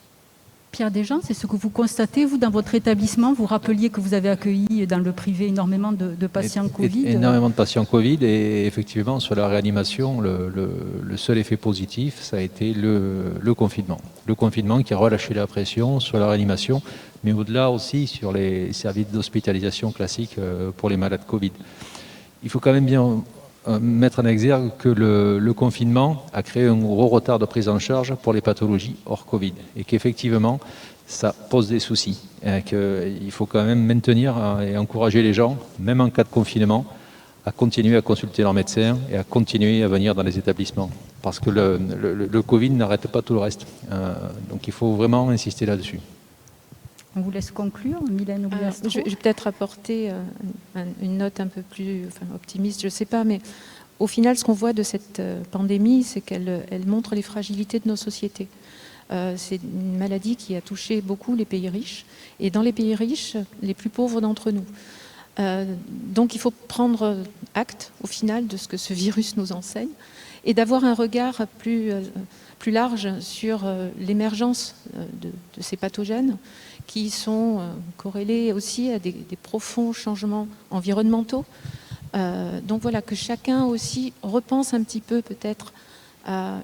Pierre Desjean, c'est ce que vous constatez, vous, dans votre établissement. Vous rappeliez que vous avez accueilli dans le privé énormément de patients Covid. Énormément de patients Covid, et effectivement, sur la réanimation, le seul effet positif, ça a été le confinement. Le confinement qui a relâché la pression sur la réanimation, mais au-delà aussi sur les services d'hospitalisation classiques pour les malades Covid. Il faut quand même bien mettre en exergue que le confinement a créé un gros retard de prise en charge pour les pathologies hors Covid, et qu'effectivement ça pose des soucis, et qu'il faut quand même maintenir et encourager les gens, même en cas de confinement, à continuer à consulter leur médecin et à continuer à venir dans les établissements, parce que le Covid n'arrête pas tout le reste, donc il faut vraiment insister là-dessus. On vous laisse conclure, Mylène Ogliastro. Je vais peut-être apporter une note un peu plus optimiste, je ne sais pas, mais au final, ce qu'on voit de cette pandémie, c'est qu'elle montre les fragilités de nos sociétés. C'est une maladie qui a touché beaucoup les pays riches, et dans les pays riches, les plus pauvres d'entre nous. Donc il faut prendre acte, au final, de ce que ce virus nous enseigne, et d'avoir un regard plus large sur l'émergence de ces pathogènes, qui sont corrélés aussi à des profonds changements environnementaux. Donc voilà, que chacun aussi repense un petit peu peut-être à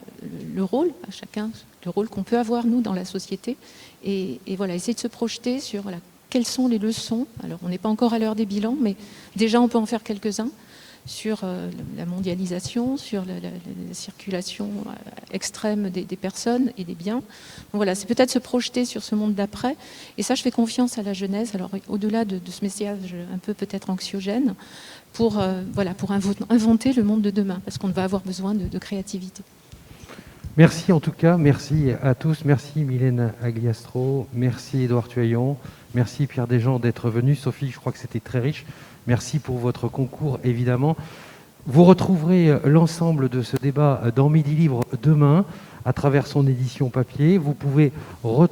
le rôle, à chacun, le rôle qu'on peut avoir nous dans la société, et voilà, essayer de se projeter sur quelles sont les leçons. Alors on n'est pas encore à l'heure des bilans, mais déjà on peut en faire quelques-uns, sur la mondialisation, sur la circulation extrême des personnes et des biens. Donc voilà, c'est peut-être se projeter sur ce monde d'après. Et ça, je fais confiance à la jeunesse. Alors, au-delà de ce message un peu peut-être anxiogène, pour inventer le monde de demain, parce qu'on va avoir besoin de créativité. Merci en tout cas, merci à tous, merci Mylène Agliastro, merci Édouard Tuaillon, merci Pierre Desjans d'être venu. Sophie, je crois que c'était très riche. Merci pour votre concours, évidemment. Vous retrouverez l'ensemble de ce débat dans Midi Libre demain à travers son édition papier. Vous pouvez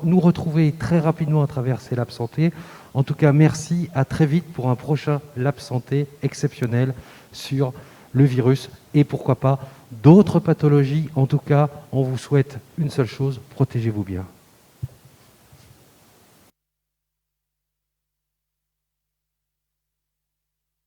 nous retrouver très rapidement à travers ces Lab Santé. En tout cas, merci, à très vite pour un prochain Lab Santé exceptionnel sur le virus et pourquoi pas d'autres pathologies. En tout cas, on vous souhaite une seule chose, protégez-vous bien.